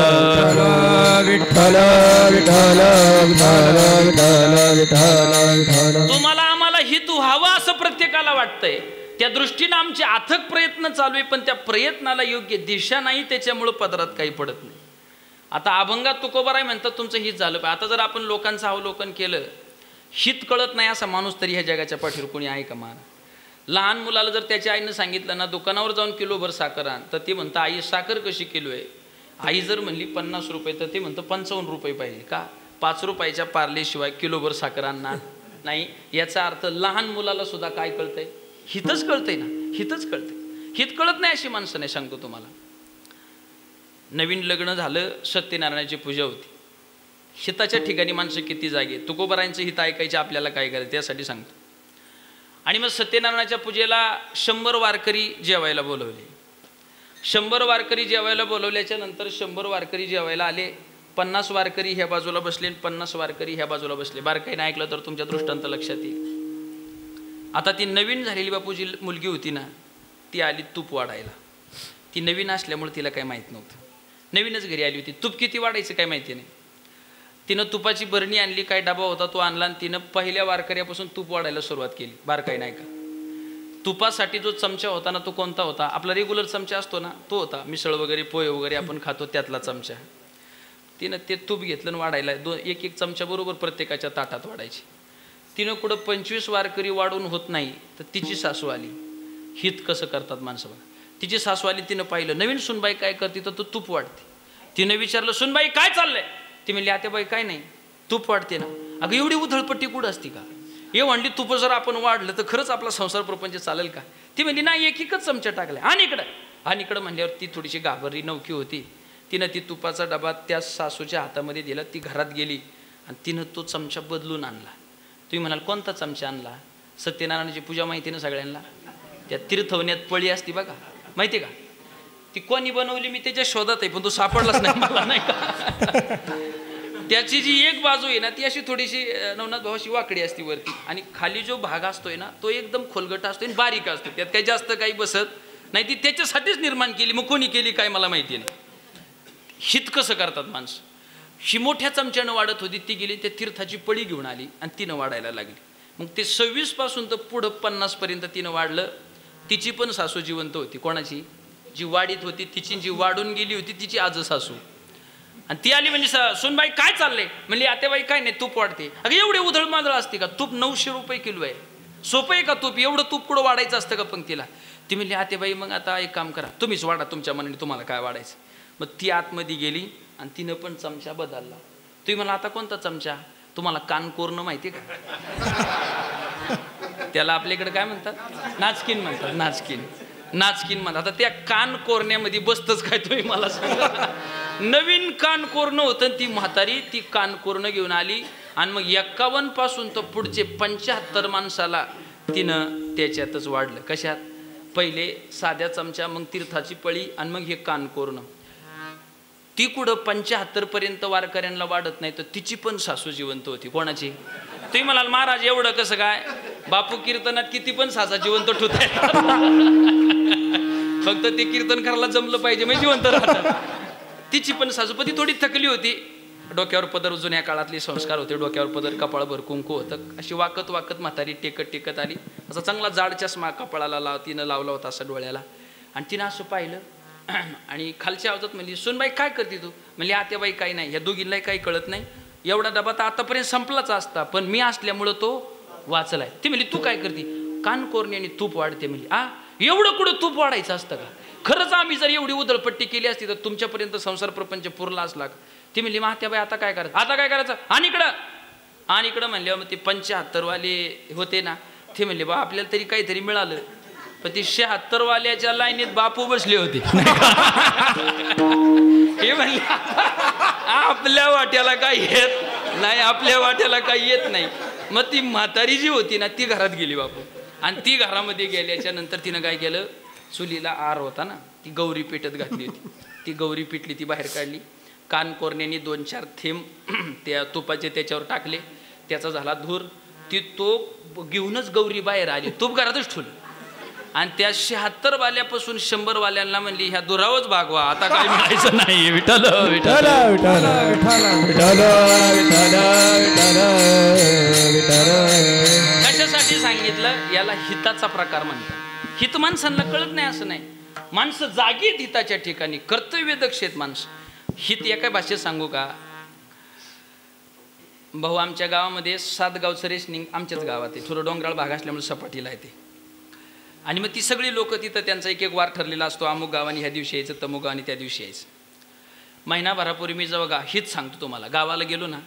Speaker 3: तुम्हाला आम्हाला हित व्हावं असं प्रत्येकाला वाटतंय, त्या दृष्टीनं आमचे अथक प्रयत्न चालू आहे, पण त्या प्रयत्नाला योग्य दिशा नाही, त्याच्यामुळे पदरात काही पडत नाही. आता अभंगात तुकोबाराय म्हणतात तुमचं हित झालं पाहिजे. आता जर आपण लोकांचं अवलोकन केलं, हित कळत नाही असा माणूस तरी ह्या जगाच्या पाठीवर कोणी आहे का? मान लहान मुलाला जर त्याच्या आईनं सांगितलं ना दुकानावर जाऊन किलोभर साखर आण, तर ते म्हणतं आई साखर कशी किलो आहे? आई जर म्हणली 50 रुपये तर ते म्हणतं 55 रुपये पाहिजे का? 5 रुपयाच्या पार्लेशिवाय किलोभर साखर आणणार नाही. याचा अर्थ लहान मुलाला सुद्धा काय कळतंय? हितच कळतंय ना, हितच कळतंय. हित कळत नाही अशी माणसं नाही. सांगतो तुम्हाला, नवीन लग्न झालं, सत्यनारायणाची पूजा होती. हिताच्या ठिकाणी माणसं किती जागे, तुकोबारायांचं हित ऐकायचे आपल्याला काय करायचं त्यासाठी सांगतो. आणि मग सत्यनारायणाच्या पूजेला 100 वारकरी जेवायला बोलवले. 100 वारकरी जेवायला बोलवल्याच्या नंतर 100 वारकरी जेवायला आले. 50 वारकरी ह्या बाजूला बसले आणि 50 वारकरी ह्या बाजूला बसले. बारकाईने ऐकलं तर तुमच्या दृष्टांत लक्षात येईल. आता ती नवीन झालेली बापूजी मुलगी होती ना, ती आली तूप वाढायला. ती नवीन असल्यामुळे तिला काही माहीत नव्हतं. नवीनच घरी आली होती. तूप किती वाढायचं काय माहिती नाही. तिनं तुपाची बरणी आणली, काय डबा होता तो आणला आणि तिनं पहिल्या वारकऱ्यापासून तूप वाढायला सुरुवात केली. बारकाईने ऐका. तुपासाठी जो चमचा होता ना तो कोणता होता? आपला रेग्युलर चमचा असतो ना तो होता. मिसळ वगैरे पोहे वगैरे आपण खातो त्यातला चमचा. तिनं ते तूप घेतलं आणि वाढायला एक एक चमचा बरोबर प्रत्येकाच्या ताटात वाढायची. तिनं कुठं 25 वारकरी वाढून होत नाही तर तिची सासू आली. हित कसं करतात माणसं बघा. तिची सासू आली, तिनं पाहिलं नवीन सुनबाई काय करते तर तो तूप वाढते. तिनं विचारलं सुनबाई काय चाललंय? ती म्हणली आत्याबाई काय नाही, तूप वाढते ना. अगं एवढी उधळपट्टी कुठं असती का? हे म्हणली तूप जर आपण वाढलं तर खरंच आपला संसार प्रपंच चालेल का? ती म्हणली नाही, एक एकच चमचा टाकलाय. आणि इकडं म्हणल्यावर ती थोडीशी घाबरली नवकी होती. तिनं ती तुपाचा डबा त्या सासूच्या हातामध्ये दिला. ती घरात गेली आणि तिनं तो चमचा बदलून आणला. तुम्ही म्हणाल कोणता चमचा आणला? सत्यनारायणाची पूजा माहिती ना सगळ्यांना, त्या तीर्थवण्यात पळी असती बघा, माहिती का? ती कोणी बनवली मी त्याच्या शोधात आहे पण तो सापडलाच नाही मला, नाही का? त्याची जी एक बाजू आहे ना ती अशी थोडीशी नवनाथ भावाशी वाकडी असती वरती, आणि खाली जो भाग असतोय ना तो एकदम खोलगट असतो आणि बारीक असतो. त्यात काही जास्त काही बसत नाही. ती त्याच्यासाठीच निर्माण केली. मग कोणी केली काय मला माहिती नाही. हित कसं करतात माणसं. ही मोठ्या चमच्यानं वाढत होती. ती गेली त्या तीर्थाची पळी घेऊन आली आणि तिनं वाढायला लागली. मग ते 26 पासून तर पुढं 50 पर्यंत तिनं वाढलं. तिची पण सासू जिवंत होती. कोणाची? जी वाढीत होती तिची, जी वाढून गेली होती तिची आज सासू. आणि ती आली म्हणजे सुनबाई काय चाललंय? म्हणली आत्याबाई काय नाही, तूप वाढते. अगं एवढे उधळ माधळ असते का? तूप 900 रुपये किलो आहे. सोपं आहे का तूप? एवढं तूप कुठं वाढायचं असतं का पंक्तीला? ती म्हणली आत्याबाई मग आता एक काम करा, तुम्हीच वाढा तुमच्या मनाने, तुम्हाला काय वाढायचं. मग ती आतमध्ये गेली आणि तिनं पण चमचा बदलला. तुम्ही मला आता कोणता चमचा? तुम्हाला कान कोरणं माहिती का? त्याला आपल्याकडे काय म्हणतात? नाचकीन म्हणतात. नाचकीन म्हणतात. आता त्या कान कोरण्यामध्ये बसतच काय तुम्ही मला सांगा. नवीन कान कोरणं होतं. ती म्हातारी ती कान कोरणं घेऊन आली आणि मग 51 पासून तर पुढचे 75 माणसाला तिनं त्याच्यातच वाढलं. कशात? पहिले साध्या चमचा, मग तीर्थाची पळी आणि मग हे कान कोरणं. ती कुठं 75 पर्यंत वारकऱ्यांना वाढत नाही तर तिची पण सासू जिवंत होती. कोणाची? तुम्ही म्हणाल महाराज एवढं कसं काय? बापू कीर्तनात किती पण सासा जिवंत ठेवताय. फक्त ते कीर्तन करायला जमलं पाहिजे म्हणजे जिवंत राहतात. तिची पण सासू, पण ती थोडी थकली होती. डोक्यावर पदर, जुन्या काळातले संस्कार होते, डोक्यावर पदर, कपाळभर कुंकू होतं. अशी वाकत वाकत म्हातारी टेकत आली. असा चांगला जाड चष्मा कपाळाला तिनं लावला होता असा डोळ्याला. आणि तिनं असं पाहिलं आणि खालच्या आवाजात म्हणली सुनबाई काय करते तू? म्हणली आत्याबाई काही नाही, ह्या दोघींनाही काही कळत नाही. एवढा डबा तर आतापर्यंत संपलाच असता पण मी असल्यामुळं तो वाचलाय. ती म्हणली तू काय करते? कान कोरण्याने तूप वाढते. म्हणली एवढं कुठं तूप वाढायचं असतं का? खरंच आम्ही जर एवढी उधळपट्टी केली असती तर तुमच्यापर्यंत संसार प्रपंच पुरला असला. ती म्हणली आत्याबाई आता काय करायचं? आता काय करायचं? आणि इकडं म्हणल्यावर मग ते 75 वाले होते ना, ते म्हणले बा आपल्याला तरी काहीतरी मिळालं. पण ती 76 वाल्याच्या लाईनीत बापू बसले होते. हे म्हणले आपल्या वाट्याला काही येत नाही, आपल्या वाट्याला काही येत नाही. मग ती म्हातारी जी होती ना ती घरात गेली बापू. आणि ती घरामध्ये गेल्याच्या नंतर तिनं काय केलं? चुलीला आर होता ना, ती गौरी पेटत घातली होती. ती गौरी पेटली, ती बाहेर काढली. कान कोरण्याने 2-4 थेंब त्या तुपाचे त्याच्यावर टाकले. त्याचा झाला धूर. ती तूप घेऊनच गौरी बाहेर आली. तूप घरातच ठेवलं. आणि त्या 76 वाल्यापासून 100 वाल्यांना म्हणली ह्या दुरावच भागवा, आता काय मिळायचं नाही. विठ्ठल विठ्ठल विठ्ठल विठ्ठल विठ्ठल. कशासाठी सांगितलं? याला हिताचा प्रकार म्हणतात. हित माणसांना कळत नाही असं नाही. माणसं जागी आहेत हिताच्या ठिकाणी, कर्तव्यदक्ष आहेत माणसं. हित एका भाषेत सांगू का भाऊ? आमच्या गावामध्ये 7 गावचं रेशनिंग आमच्याच गावात आहे. थोडं डोंगराळ भाग असल्यामुळे सपाटीला येते. आणि मग ती सगळी लोक तिथं त्यांचा एक वार ठरलेला असतो. अमुक गावाने ह्या दिवशी यायचं, तमुक गावाने त्या दिवशी यायचं. महिनाभरापूर्वी मी जेव्हा हित सांगतो तुम्हाला, गावाला गेलो ना,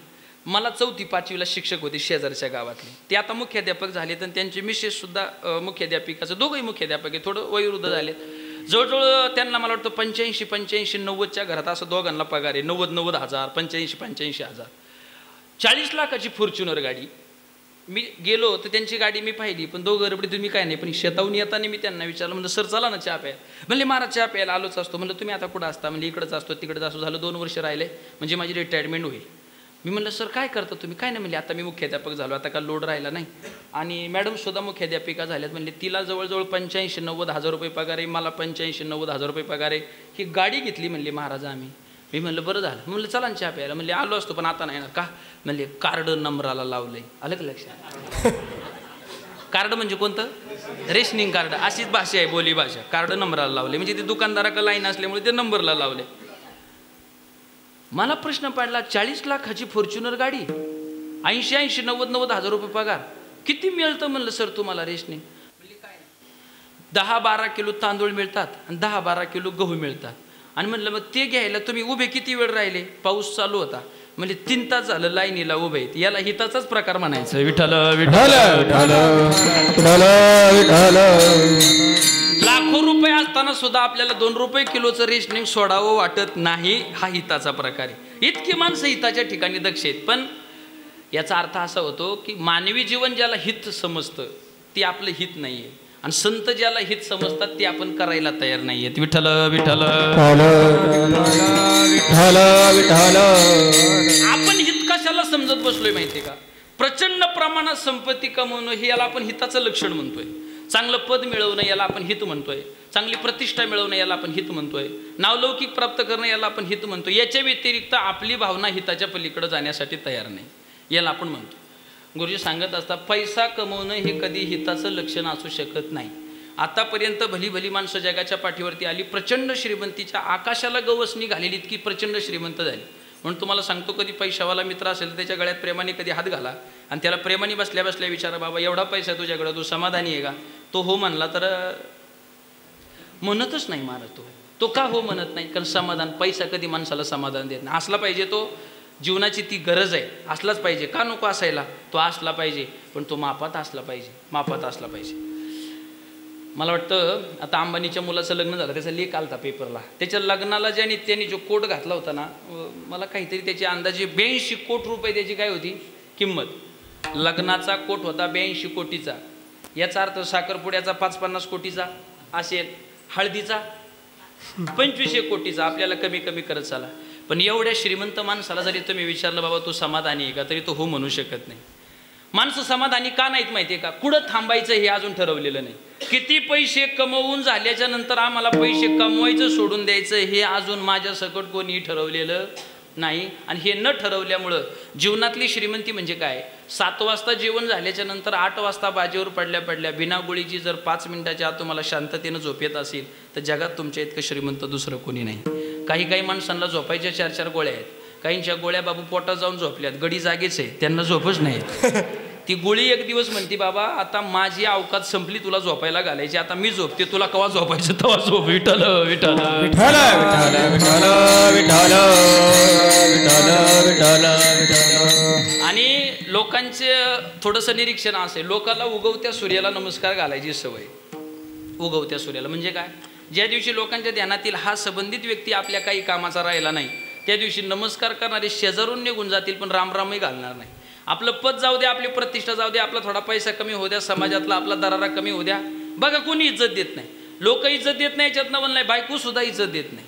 Speaker 3: मला 4थी 5वीला शिक्षक होते शेजारच्या गावातले. ते आता मुख्याध्यापक झालेत आणि त्यांचे मिसेस सुद्धा मुख्याध्यापिकाचं, दोघंही मुख्याध्यापक आहे, थोडं वयोवृद्ध झालेत. जवळजवळ त्यांना मला वाटतं 85-90च्या घरात असं दोघांना पगार आहे. 90,000, 85,000, 40 लाखाची फॉर्च्युनर गाडी, मी गेलो तर त्यांची गाडी मी पाहिली, पण दोघं गडबडीतून मी काय नाही, पण शेताहून येताना मी त्यांना विचारलं, म्हणलं सर चला ना चहा प्यायला. म्हणले महाराज चहा प्यायला आलोच असतो. म्हणलं तुम्ही आता कुठं असता? म्हणजे इकडंच असतो तिकडंच असतो. झालं 2 वर्ष राहिले म्हणजे माझी रिटायरमेंट होईल. मी म्हणलं सर काय करता तुम्ही? काय नाही म्हणले आता मी मुख्याध्यापक झालो, आता का लोड राहिला नाही. आणि मॅडम सुद्धा मुख्याध्यापिका झाल्यात. म्हणले तिला जवळजवळ 85-90 हजार रुपये पगार आहे, मला 85-90 हजार रुपये पगार आहे. ही गाडी घेतली म्हणले महाराज आम्ही. मी म्हणलं बरं झालं. म्हणलं चला ना चहा प्यायला. म्हणले आलो असतो पण आता नाही ना. का? म्हणले कार्ड नंबराला लावलंय. आलं का लक्षात? कार्ड म्हणजे कोणतं? Rationing card. अशीच भाषा आहे, बोली भाषा. कार्ड नंबराला लावले म्हणजे ते दुकानदाराकडे लाईन असल्यामुळे ते नंबरला लावले. मला प्रश्न पडला, 40 लाखाची फॉर्च्युनर गाडी, 80-90 हजार रुपये पगार, किती मिळतं म्हणलं सर तुम्हाला रेशनिंग? म्हणजे काय 10-12 किलो तांदूळ मिळतात आणि 10-12 किलो गहू मिळतात. आणि म्हणलं मग ते घ्यायला तुम्ही उभे किती वेळ राहिले? पाऊस चालू होता. म्हणजे 3 तास झालं लाईनीला उभे आहेत. याला हिताचाच प्रकार म्हणायचं. विठ्ठल विठ्ठल विठ्ठल विठ्ठल. लाखो रुपये असताना सुद्धा आपल्याला 2 रुपये किलोचं रेशनिंग सोडावं वाटत नाही. हा हिताचा प्रकार आहे. इतकी माणसं हिताच्या ठिकाणी दक्ष आहेत. पण याचा अर्थ असा होतो की मानवी जीवन ज्याला हित समजतं ते आपलं हित नाहीये, आणि संत ज्याला हित समजतात ते आपण करायला तयार नाहीयेत. विठ्ठल विठ्ठल विठ्ठल विठ्ठल. आपण हित कशाला समजत बसलोय माहितीये का? प्रचंड प्रमाणात संपत्ती कमवणं हे याला आपण हिताचं लक्षण म्हणतोय. चांगलं पद मिळवणं याला आपण हित म्हणतोय. चांगली प्रतिष्ठा मिळवणं याला आपण हित म्हणतोय. नावलौकिक प्राप्त करणं याला आपण हित म्हणतोय. याच्या व्यतिरिक्त आपली भावना हिताच्या पलीकडे जाण्यासाठी तयार नाही, याला आपण म्हणतो. गुरुजी सांगत असतात पैसा कमवणं हे कधी हिताचं लक्षण असू शकत नाही. आतापर्यंत भली भली माणसं जगाच्या पाठीवरती आली, प्रचंड श्रीमंतीच्या आकाशाला गवसणी घालेली, इतकी प्रचंड श्रीमंत झाली. म्हणून तुम्हाला सांगतो, कधी पैशावाला मित्र असेल तर त्याच्या गळ्यात प्रेमाने कधी हात घाला आणि त्याला प्रेमाने बसल्या बसल्या विचारा, बाबा एवढा पैसा तुझ्याकडं, तू समाधानी आहे का? तो हो म्हणला तर म्हणतच नाही महाराज. तो का हो म्हणत नाही? कारण समाधान, पैसा कधी माणसाला समाधान देत नाही. असला पाहिजे तो, जीवनाची ती गरज आहे, असलाच पाहिजे. का नको असायला? तो असला पाहिजे, पण तो मापात असला पाहिजे, मापात असला पाहिजे. मला वाटतं आता अंबानीच्या मुलाचं लग्न झालं, त्याचा लेख आलता पेपरला. त्याच्या लग्नाला त्यांनी जो कोट घातला होता ना, मला काहीतरी त्याची अंदाजे 82 कोटी रुपये त्याची काय होती किंमत. लग्नाचा कोट होता 82 कोटीचा. याचा अर्थ साखरपुड्याचा 5-50 कोटीचा असेल, हळदीचा 25 कोटीचा. आपल्याला कमी कमी करत चाला. पण एवढ्या श्रीमंत माणसाला जरी तुम्ही विचारलं, बाबा तू समाधानी आहे का, तरी तो हो म्हणू शकत नाही. माणसं समाधानी का नाहीत माहिती आहे का? कुठं थांबायचं हे अजून ठरवलेलं नाही. किती पैसे कमवून झाल्याच्या नंतर आम्हाला पैसे कमवायचं सोडून द्यायचं हे अजून माझ्या सकट कोणी ठरवलेलं नाही. आणि हे न ठरवल्यामुळं जीवनातली श्रीमंती म्हणजे काय? 7 वाजता जेवण झाल्याच्या नंतर 8 वाजता बाजेवर पडल्या पडल्या बिना गोळीची जर 5 मिनिटाच्या आत तुम्हाला शांततेनं झोप येत असेल तर जगात तुमच्या इतकं श्रीमंत दुसरं कोणी नाही. काही माणसांना झोपायच्या 4-4 गोळ्या आहेत. काहींच्या गोळ्या बाबू पोटात जाऊन झोपल्यात, गडी जागेच आहे, त्यांना झोपच नाही. ती गोळी एक दिवस म्हणती, बाबा आता माझी अवकात संपली, तुला झोपायला घालायची, आता मी झोपते, तुला केव्हा झोपायचं तेव्हा झोप. विठ्ठल विठ्ठल विठ्ठल विठ्ठल विठ्ठल विठ्ठल विठ्ठल. आणि लोकांचं थोडंसं निरीक्षण असेल, लोकांना उगवत्या सूर्याला नमस्कार घालायची सवय. उगवत्या सूर्याला म्हणजे काय? ज्या दिवशी लोकांच्या ध्यानातील हा संबंधित व्यक्ती आपल्या काही कामाचा राहिला नाही, त्या दिवशी नमस्कार करणारे शेजारून निघून जातील, पण रामरामही घालणार नाही. आपलं पद जाऊ द्या, आपली प्रतिष्ठा जाऊ द्या, आपला थोडा पैसा कमी होऊ द्या, समाजातला आपला दरारा कमी होऊ द्या, बघा कोणी इज्जत देत नाही. लोक इज्जत देत नाही याच्यात नवल नाही. बायको सुद्धा इज्जत देत नाही.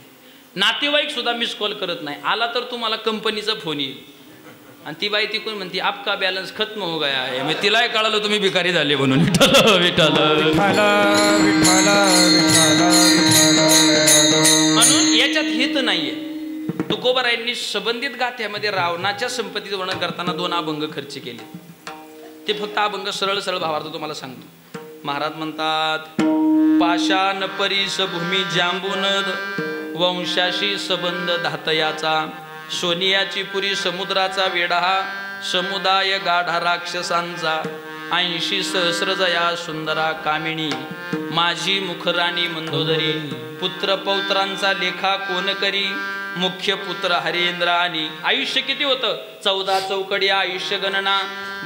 Speaker 3: नातेवाईक सुद्धा मिस कॉल करत नाही. आला तर तुम्हाला कंपनीचा फोन येईल आणि ती बाई तिकडून म्हणते आपका बॅलन्स खत्म हो गया आहे. मग तिलाही कळालं तुम्ही भिकारी झाले म्हणून. विठ्ठल विठ्ठल म्हणून याच्यात हित नाहीये. तुकोबारायांनी संबंधित गाथ्यामध्ये रावणाच्या संपत्तीचं वर्णन करताना 2 अभंग खर्च केले. ते फक्त अभंग सरळ सरळ भावार्थ तुम्हाला सांगतो. महाराज म्हणतात, पाषाण परीस भूमी जांबूनद, वंशाशी संबंध धातयाचा, सोनियाची पुरी समुद्राचा वेढा, समुदाय गाढा राक्षसांचा, 80 सहस्र जया सुंदरा कामिणी, माझी मुखराणी मंदोदरी, पुत्र पौत्रांचा लेखा कोण करी, मुख्य पुत्र हरेंद्र. आणि आयुष्य किती होतं? 14 चौकडी आयुष्य गणना,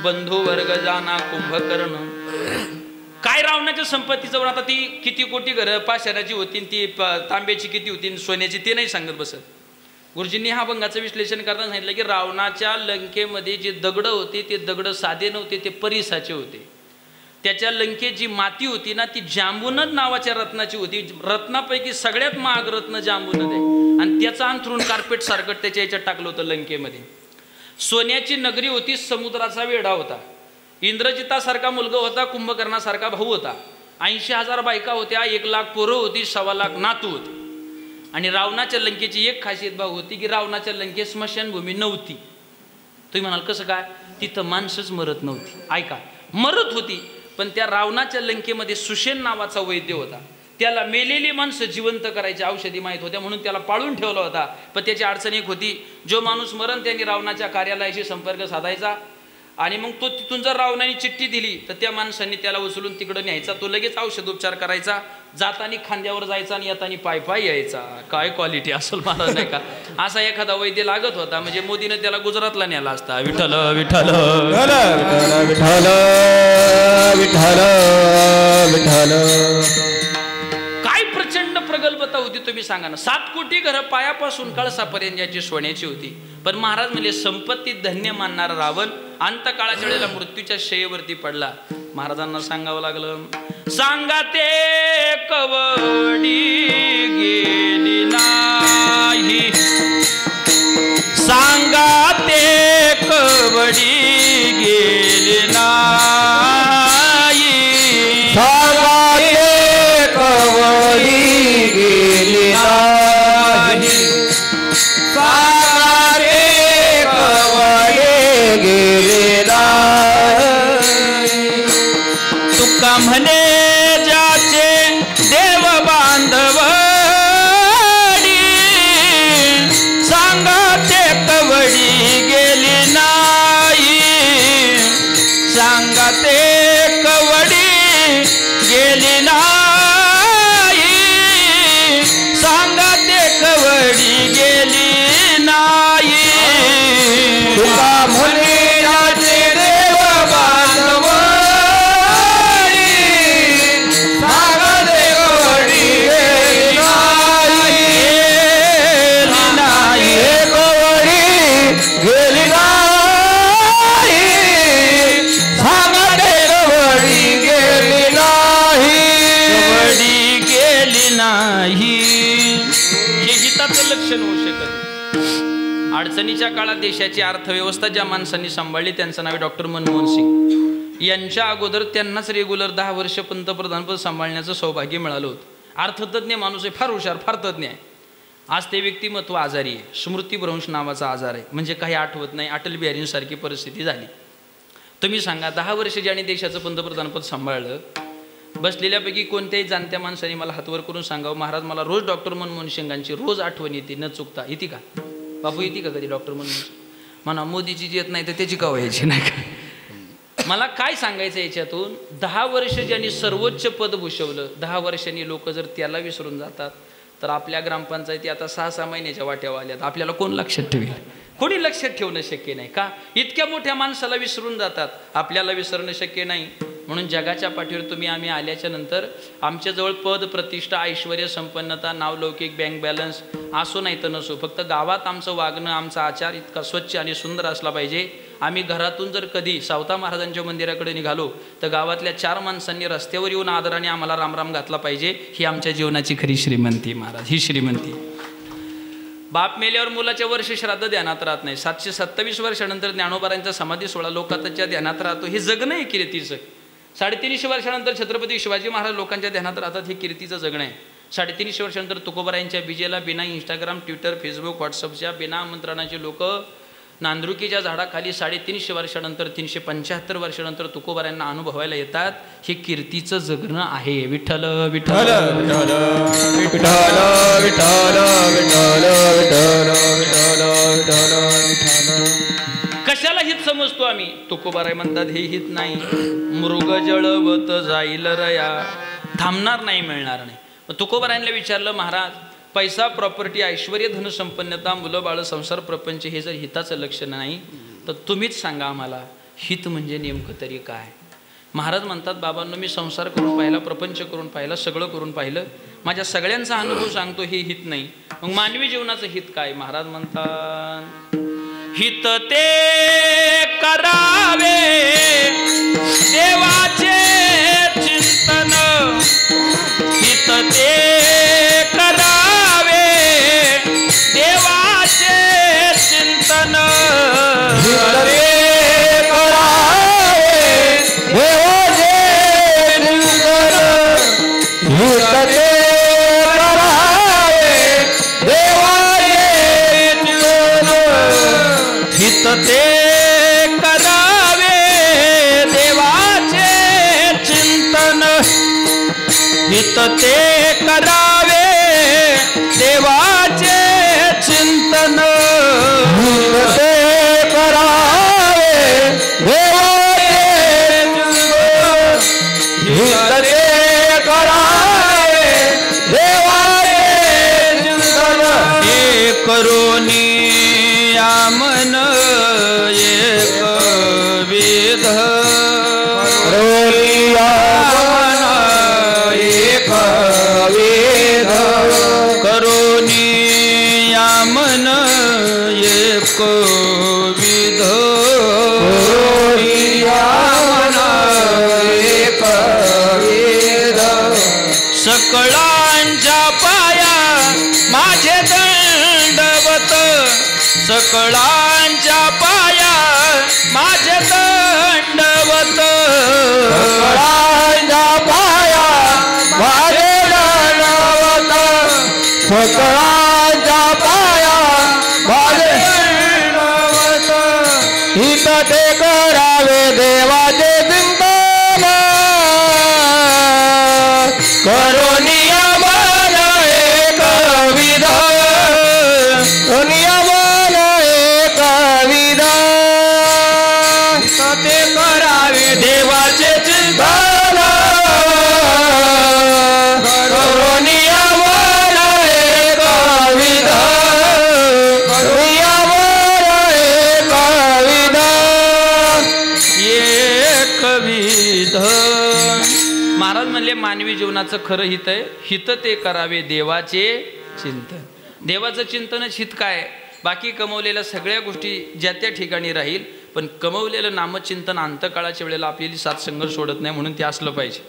Speaker 3: बंधू वर्ग जाना कुंभकर्ण. काय रावणाच्या संपत्तीचं आता ती किती कोटी घरं पाषाणाची होती, ती तांब्याची किती होती, सोन्याची, ते नाही सांगत बसत. गुरुजींनी हा अभंगाचं विश्लेषण करताना सांगितलं की रावणाच्या लंकेमध्ये जे दगड होते ते दगड साधे नव्हते, ते परिसाचे होते. त्याच्या लंकेत जी माती होती ना ती जांबूनद नावाच्या रत्नाची होती. रत्नापैकी सगळ्यात महाग रत्न जांबूनद आहे आणि त्याचं अंथरूण कार्पेट सारखं त्याच्या याच्यात टाकलं होतं लंकेमध्ये. सोन्याची नगरी होती, समुद्राचा वेढा होता. इंद्रजितासारखा मुलगा होता, कुंभकर्णासारखा भाऊ होता. 80,000 बायका होत्या, 1,00,000 पोरं होती, 1,25,000 नातू होते. आणि रावणाच्या लंकेची एक खासियत भाऊ होती की रावणाच्या लंकेत स्मशानभूमी नव्हती. तुम्ही म्हणाल कसं काय? तिथं माणसंच मरत नव्हती. ऐका, मरत होती पण त्या रावणाच्या लंकेमध्ये सुषेण नावाचा वैद्य होता. त्याला मेलेली माणसं जिवंत करायची औषधी माहीत होत्या म्हणून त्याला पाळून ठेवला होता. पण त्याची अडचण एक होती, जो माणूस मरण त्यांनी रावणाच्या कार्यालयाशी संपर्क साधायचा आणि मग तो तिथून जर रावणाने चिठ्ठी दिली तर त्या माणसांनी त्याला उचलून तिकडं न्यायचा. तो लगेच औषधोपचार करायचा, जातानी खांद्यावर जायचा आणि येतानी पाय पाय यायचा. काय क्वालिटी असेल महाराज नाही का? असा एखादा वैद्य लागत होता म्हणजे मोदीने त्याला गुजरातला नेला असता. विठ्ठल विठ्ठल
Speaker 2: विठ्ठल विठ्ठल विठ्ठल.
Speaker 3: काय प्रचंड प्रगल्भता होती तुम्ही सांगा ना. 7 कोटी घरं पायापासून कळसापर्यंत ज्याची सोन्याची होती. पण महाराज म्हणजे संपत्ती धन्य मानणारा रावण अंतकाळाच्या वेळेला मृत्यूच्या शय्येवरती पडला. महाराजांना सांगावं लागलं, सांगा ते कवडी गेली नाही, सांगा ते कवडी गेली नाही,
Speaker 2: सांगा ते कवडी गेली नाही, सांगा ते कवडी गेली नाही.
Speaker 3: तुका म्हणे ज्याचे देव बांधवडी, सांगा ते कवडी गेली नाही, सांगा ते कवडी गेली नाही, सांगा ते कवडी गेली नाही.
Speaker 2: तुका म्हणे ज्याचे देव बांधवडी, सांगा ते कवडी गेली नाही, कवडी गेली नाही, सांगा ते कवडी गेली नाही,
Speaker 3: कवडी गेली नाही. हे गीताचं लक्षण होऊ शकत. अडचणीच्या काळात देशाची अर्थव्यवस्था ज्या माणसांनी सांभाळली त्यांचं नाव आहे डॉक्टर मनमोहन सिंग. यांच्या अगोदर त्यांनाच रेग्युलर 10 वर्ष पंतप्रधानपद सांभाळण्याचं सौभाग्य मिळालं होतं. अर्थतज्ञ माणूस आहे, फार हुशार, फार तज्ञ आहे. आज ते व्यक्तिमत्व आजारी आहे. स्मृतिभ्रंश नावाचा आजार आहे, म्हणजे काही आठवत नाही. अटल बिहारींसारखी परिस्थिती झाली. तुम्ही सांगा 10 वर्ष ज्यांनी देशाचं पंतप्रधानपद सांभाळलं, बसलेल्यापैकी कोणत्याही जाणत्या माणसाने मला हातवर करून सांगावं, महाराज मला रोज डॉक्टर मनमोहन सिंगांची रोज आठवण येते न चुकता. येते का बापू? येते का कधी डॉक्टर मनमोहन? म्हणा मोदीची जी येत नाही तर त्याची का व्हायची नाही का? मला काय सांगायचं याच्यातून, 10 वर्ष ज्यांनी सर्वोच्च पद भूषवलं, 10 वर्षांनी लोक जर त्याला विसरून जातात तर आपल्या ग्रामपंचायती आता 6-6 महिन्याच्या वाट्यावर आल्यात. आपल्याला कोण लक्षात ठेवेल? कोणी लक्षात ठेवणं शक्य नाही. का? इतक्या मोठ्या माणसाला विसरून जातात, आपल्याला विसरणं शक्य नाही. म्हणून जगाच्या पाठीवर तुम्ही आम्ही आल्याच्या नंतर आमच्याजवळ पद, प्रतिष्ठा, ऐश्वर, संपन्नता, नावलौकिक, बँक बॅलन्स असो नाही तर नसो, फक्त गावात आमचं वागणं, आमचा आचार इतका स्वच्छ आणि सुंदर असला पाहिजे. आम्ही घरातून जर कधी सावता महाराजांच्या मंदिराकडे निघालो तर गावातल्या 4 माणसांनी रस्त्यावर येऊन आदराने आम्हाला रामराम घातला पाहिजे. ही आमच्या जीवनाची खरी श्रीमंती महाराज, ही श्रीमंती. बाप मेल्यावर मुलाच्या वर्ष श्राद्ध ध्यानात राहत नाही. 727 वर्षानंतर ज्ञानोबारांचा समाधी सोहळा लोकांच्या ध्यानात राहतो. हे जगणं आहे कीर्तीचं. 350 वर्षानंतर छत्रपती शिवाजी महाराज लोकांच्या ध्यानात राहतात. हे कीर्तीचं जगणं आहे. 350 वर्षानंतर तुकोबारायांच्या बीजेला बिना इंस्टाग्राम, ट्विटर, फेसबुक, व्हॉट्सअपच्या बिना आमंत्रणाचे लोक नांदरुकीच्या झाडाखाली 350 वर्षानंतर 375 वर्षानंतर तुकोबारायांना अनुभवायला येतात. हे कीर्तीचं जगणं आहे. विठ्ठल विठ्ठल
Speaker 2: विठ्ठल विठ्ठल विठ्ठल विठ्ठल विठ्ठल विठ्ठल.
Speaker 3: कशाला हित समजतो आम्ही? तुकोबाराय म्हणतात हे हित नाही. मृग जळवत जाईल रया, थांबणार नाही, मिळणार नाही. तुकोबारायांना विचारलं, महाराज पैसा, प्रॉपर्टी, ऐश्वर, धनसंपन्नता, मुलं बाळ, संसार, प्रपंच हे जर हिताचं लक्षण नाही तर तुम्हीच सांगा आम्हाला हित म्हणजे नेमकं तरी काय? महाराज म्हणतात, बाबांनो मी संसार करून पाहिला, प्रपंच करून पाहिला, सगळं करून पाहिलं, माझ्या सगळ्यांचा अनुभव सांगतो हे हित नाही. मग मानवी जीवनाचं हित काय? महाराज म्हणतात हित ते करावे देवाचे चिंतन, हित ते करावे देवाचे चिंतन, ते करावे देवाचे चिंतन, हित ते करावे देवाचे चिंतन, ते करावे देवाचे चिंतन, हित ते करावे देवाचे चिंतन, हे करोनी मन एक विध, एक विध करोनी मन एक विध, मन एक विध, सकळांच्या पाया माझे दंडवत, सकळांच्या पाया माझे दंडवत, सकळांच्या पाया माझे दंडवत, सकळांच्या पाया माझे दंडवत, हित ते करावे देवाचे चिंतन, करोनिया मन एक विध, ते करावे देवाचे चिंतन, करोनिया मन एक विध, करोनिया मन एक विध, एक विध. महाराज म्हणले मानवी जीवनाचं खरं हित आहे, हित ते करावे देवाचे चिंतन. देवाचं चिंतनच हित काय? बाकी कमवलेल्या सगळ्या गोष्टी ज्या त्या ठिकाणी राहील, पण कमवलेलं नामचिंतन अंतकाळाच्या वेळेला आपल्याला सातसंग सोडत नाही, म्हणून ते असलं पाहिजे.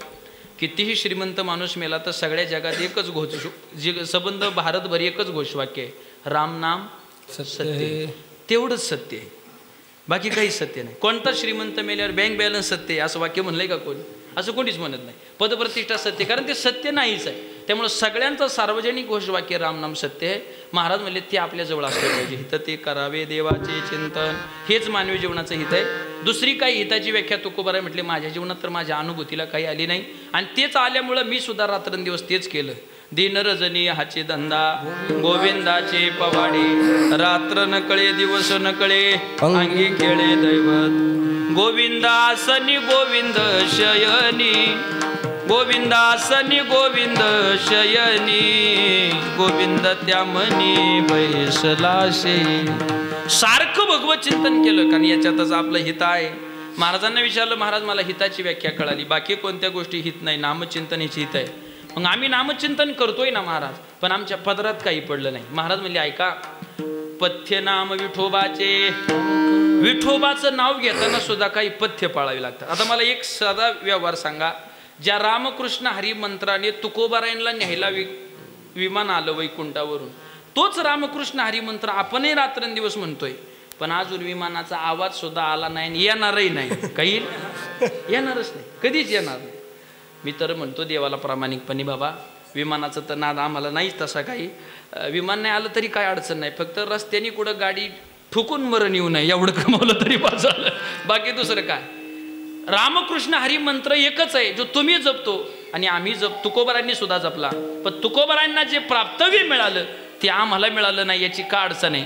Speaker 3: कितीही श्रीमंत माणूस मेला तर सगळ्या जगात एकच घोष संबंध भारतभर एकच घोषवाक्य आहे, राम नाम सत्य. तेवढंच सत्य आहे, बाकी काही सत्य नाही. कोणता श्रीमंत मेल्यावर बँक बॅलन्स सत्य आहे असं वाक्य म्हणलंय का कोणी? असं कोणीच म्हणत नाही. पदप्रतिष्ठा सत्य, कारण ते सत्य नाहीच आहे. त्यामुळे सगळ्यांचं सार्वजनिक घोषवाक्य रामनाम सत्य आहे. महाराज म्हणले ते आपल्याजवळ असलं पाहिजे. हित ते करावे देवाचे चिंतन, हेच मानवी जीवनाचं हित आहे. दुसरी काही हिताची व्याख्या तुकोबाराय म्हटले माझ्या जीवनात तर माझ्या अनुभूतीला काही आली नाही, आणि तेच आल्यामुळं मी सुद्धा रात्रंदिवस तेच केलं. दिन रजनी हाचे धंदा गोविंदाचे पवाडे, रात्र न कळे दिवस न कळे अंगी खेळे दैवत, गोविंदासनी गोविंद शयनी, गोविंदासनी गोविंद शयनी, गोविंद त्या मनी बैसलाशे. सारखं भगवत चिंतन केलं, कारण याच्यातच आपलं हित आहे. महाराजांना विचारलं, महाराज मला हिताची व्याख्या कळाली, बाकी कोणत्या गोष्टी हित नाही, नामचिंतन हेच हित आहे. मग आम्ही नामचिंतन करतोय ना महाराज, पण आमच्या पदरात काही पडलं नाही. महाराज म्हणले ऐका, पथ्य नाम विठोबाचे, विठोबाचं नाव घेताना सुद्धा काही पथ्य पाळावी लागतात. आता मला एक साधा व्यवहार सांगा, ज्या रामकृष्ण हरी मंत्राने तुकोबारायणला न्यायला विमान आलं वैकुंठावरून, तोच रामकृष्ण हरी मंत्र आपणही रात्रंदिवस म्हणतोय, पण अजून विमानाचा आवाज सुद्धा आला नाही, येणारही नाही, काही येणारच नाही, कधीच येणार नाही. मी तर म्हणतो देवाला प्रामाणिकपणे, बाबा विमानाचं तर नाद आम्हाला नाहीच तसा काही, विमान नाही आलं तरी काय अडचण नाही, फक्त रस्त्याने कुठं गाडी ठुकून मरण येऊ नये एवढं कमवलं तरी बस झालं, बाकी दुसरं काय. रामकृष्ण हरी मंत्र एकच आहे जो तुम्ही जपतो आणि आम्ही तुकोबारांनी सुद्धा जपला, पण तुकोबारांना जे प्राप्तव्य मिळालं ते आम्हाला मिळालं नाही, याची का अडचण आहे.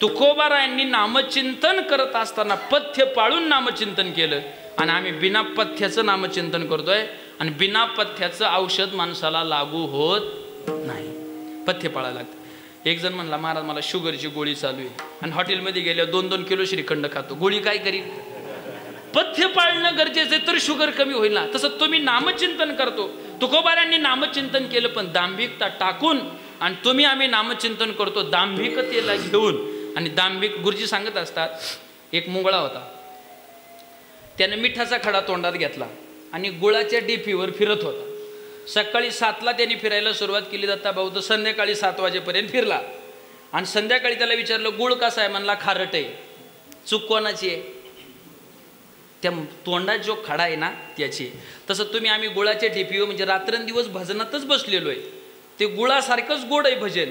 Speaker 3: तुकोबारायांनी नामचिंतन करत असताना पथ्य पाळून नामचिंतन केलं, आणि आम्ही बिना पथ्याचं नामचिंतन करतोय, आणि बिना पथ्याचं औषध माणसाला लागू होत नाही, पथ्य पाळायला लागतं. एक जण म्हणला, महाराज मला शुगरची गोळी चालू आहे, आणि हॉटेलमध्ये गेल्यावर 2-2 किलो श्रीखंड खातो, गोळी काय करील. पथ्य पाळणं गरजेचं आहे, तर शुगर कमी होईल ना. तसं तुम्ही नामचिंतन करतो, तुकोबारांनी नामचिंतन केलं, पण दांभिकता टाकून आणि तुम्ही आम्ही नामचिंतन करतो दांभिकतेला घेऊन. आणि दांभिक गुरुजी सांगत असतात, एक मुंगळा होता, त्याने मिठाचा खडा तोंडात घेतला आणि गुळाच्या डिफीवर फिरत होता. सकाळी 7ला त्यांनी फिरायला सुरुवात केली, दत्ता भाऊ तर संध्याकाळी 7 वाजेपर्यंत फिरला. आणि संध्याकाळी त्याला विचारलं गुळ कसा आहे, म्हणला खारट आहे. चूक कोणाची आहे? त्या तोंडात जो खडा आहे ना त्याची. तसं तुम्ही आम्ही गुळाच्या डिफीवर म्हणजे रात्रंदिवस भजनातच बसलेलो आहे, ते गुळासारखंच गोड आहे भजन.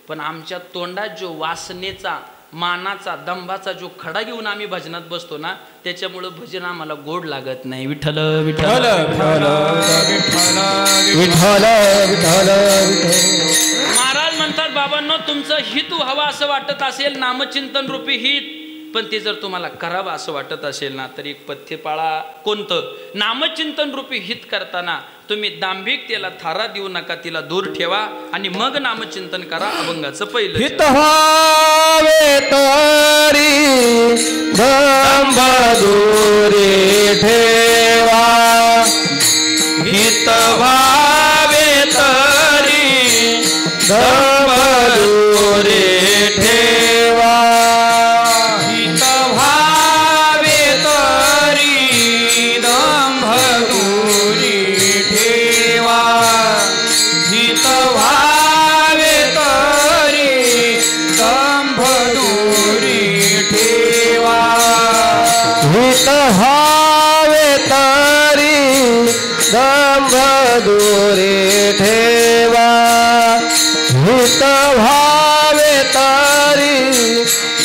Speaker 3: पण आमच्या तोंडात जो वासनेचा मानाचा दंभाचा जो खडा घेऊन आम्ही भजनात बसतो ना, त्याच्यामुळं भजन आम्हाला गोड लागत नाही. विठ्ठल विठ्ठल
Speaker 2: विठ्ठल विठ्ठल.
Speaker 3: महाराज म्हणतात, बाबांनो तुमचं हित व्हावं असं वाटत असेल, नामचिंतन रूपी हित, पण ते जर तुम्हाला करावं असं वाटत असेल ना, तर एक पथ्य पाळा. कोणतं? नामचिंतन रूपी हित करताना तुम्ही दांभिकतेला थारा देऊ नका, तिला दूर ठेवा आणि मग नामचिंतन करा. अभंगाचं पहिलं.
Speaker 2: हित व्हावे तरी दंभ दूरी ठेवा. हित व्हावे तरी दंभ दूरी ठेवा. हित व्हावे तरी दंभ दूरी ठेवा. हित व्हावे तरी दंभ दूरी ठेवा. हित व्हावे तरी दंभ दूरी ठेवा. हित व्हावे तरी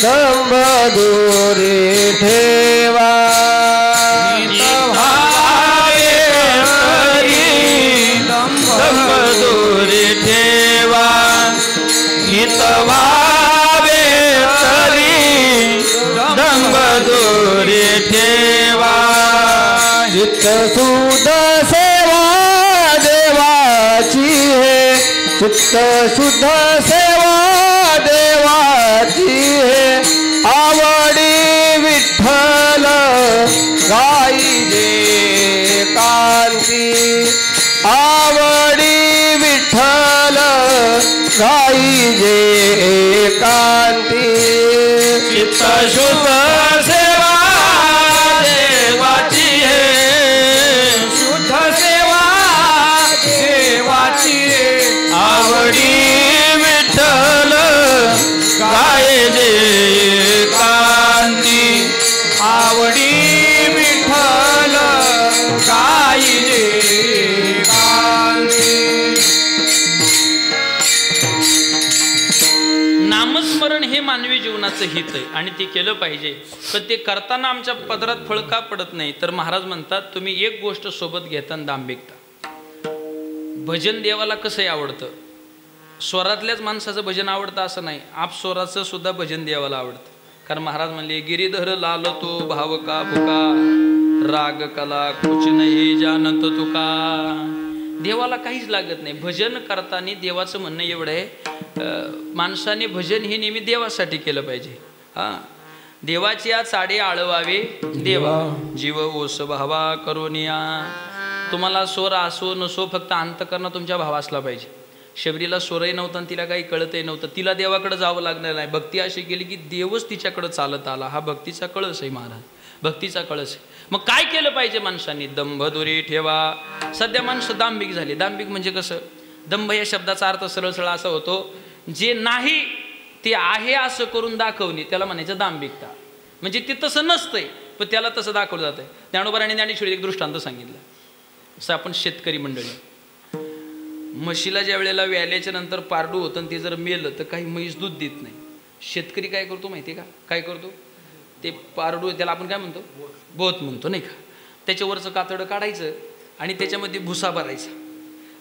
Speaker 2: दंभ दूरी ठेवा. हित व्हावे तरी दंभ दूरी ठेवा. हित व्हावे तरी दंभ दूरी ठेवा. चित्त शुद्ध सेवा देवाची हे. चित्त शुद्ध सेवा देवाची हे. आवडी विठ्ठल गाईजे कांती. आवडी विठ्ठल गाईजे कांती. चित्त शुद्ध सेवा देवाची हे. शुद्ध सेवा देवाची हे. आवडी विठ्ठल गाईजे कांती. आवडी विठ्ठल गाईजे कांती.
Speaker 3: नामस्मरण हे मानवी जीवनाचं हित आहे आणि ते केलं पाहिजे. पण ते करताना आमच्या पदरात फळ का पडत नाही, तर महाराज म्हणतात तुम्ही एक गोष्ट सोबत घेताना दांभिकता. भजन देवाला कसंही आवडतं. स्वरातल्याच माणसाचं भजन आवडतं असं नाही, आपस्वराचं सुद्धा भजन देवाला आवडतं. कारण महाराज म्हणले गिरीधर लाल तो भाव का भुका. राग कला कुछ नाही जानत तुका. देवाला काहीच लागत नाही. भजन करताना देवाचं म्हणणं एवढं आहे, माणसाने भजन हे नेहमी देवासाठी केलं पाहिजे. हां, देवाची या चाडे आळवावे देवा. जीव ओस भावा करोनिया. तुम्हाला स्वर असो नसो, फक्त अंतकरण तुमच्या भाव असला पाहिजे. शबरीला स्वरही नव्हतं आणि तिला काही कळतही नव्हतं. तिला देवाकडे जावं लागणार नाही. भक्ती अशी केली की देवच तिच्याकडं चालत आला. हा भक्तीचा कळस आहे महाराज, भक्तीचा कळस आहे. मग काय केलं पाहिजे माणसांनी? दंभ दूरी ठेवा. सध्या माणसं दांभिक झाली. दांभिक म्हणजे कसं? दंभ या शब्दाचा अर्थ सरळ सरळ असा होतो, जे नाही ते आहे असं करून दाखवणे, त्याला म्हणायचं दांभिकता. म्हणजे ते तसं नसतंय पण त्याला तसं दाखवलं जातं. ज्ञानोबारांनी ज्ञानेश्वरीत एक दृष्टांत सांगितलं. असं आपण शेतकरी मंडळी, म्हशीला ज्या वेळेला व्याल्याच्या नंतर पारडू होतं आणि ते जर मेलं तर काही म्हैस दूध देत नाही. शेतकरी काय करतो माहिती आहे का? काय करतो? ते पारडू, त्याला आपण काय म्हणतो? बोत म्हणतो नाही का? त्याच्यावरचं कातडं काढायचं आणि त्याच्यामध्ये भुसा भरायचा.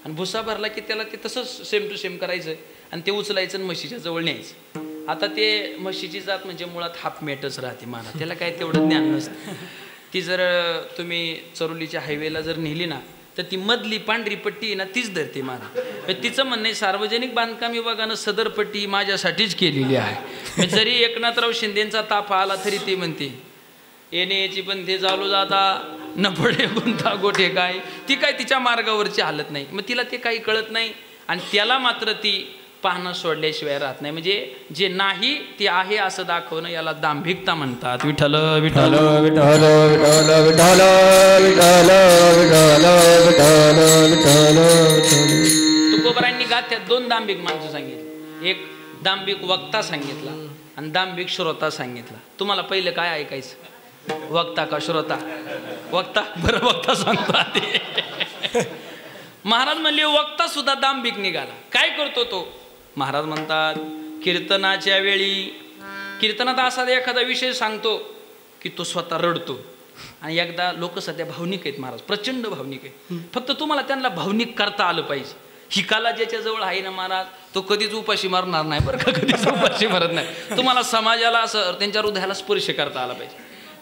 Speaker 3: आणि भुसा भरला की त्याला ते तसंच सेम टू सेम करायचं आणि ते उचलायचं आणि म्हशीच्या जवळ न्यायचं. आता ते म्हशीची जात म्हणजे मुळात हाफ मेटच राहते महाराज, त्याला काय तेवढं ज्ञान नसतं. ती जर तुम्ही चरोलीच्या हायवेला जर नेली ना तर ती मधली पांढरी पट्टी आहे ना तीच धरते महाराज. तिचं म्हणणं सार्वजनिक बांधकाम विभागानं सदर पट्टी माझ्यासाठीच केलेली आहे. जरी एकनाथराव शिंदेचा ताफा आला तरी ती म्हणते येणे याची पण ते चालू जाता न पडे गुंता गोठे काय. ती काय तिच्या मार्गावरची हालत नाही. मग तिला ते काही कळत नाही आणि त्याला मात्र ती पाहणं सोडल्याशिवाय राहत नाही. म्हणजे जे नाही ते आहे असं दाखवणं याला दांभिकता म्हणतात. विठ्ठल विठ्ठल
Speaker 2: विठ्ठल विठ्ठल विठ्ठल विठ्ठल विठ्ठल विठ्ठल विठ्ठल.
Speaker 3: तुकोबरांनी गाथ्यात 2 दांभिक माणसं सांगितली. एक दांभिक वक्ता सांगितला आणि दांभिक श्रोता सांगितला. तुम्हाला पहिलं काय ऐकायचं, वक्ता का श्रोता? वक्ता. बरं वक्ता सांगतो आधी. महाराज म्हणले वक्ता सुद्धा दांभिक निघाला. काय करतो तो? महाराज म्हणतात कीर्तनाच्या वेळी कीर्तनात असा एखादा विषय सांगतो की तो स्वतः रडतो. आणि एकदा लोक सध्या भावनिक आहेत महाराज, प्रचंड भावनिक आहे. फक्त तुम्हाला त्यांना भावनिक करता आलं पाहिजे. ही कला ज्याच्याजवळ आहे ना महाराज, तो कधीच उपाशी मारणार नाही बरं का, कधीच उपाशी मारत नाही. तुम्हाला समाजाला असं त्यांच्या हृदयाला स्पर्श करता आला पाहिजे.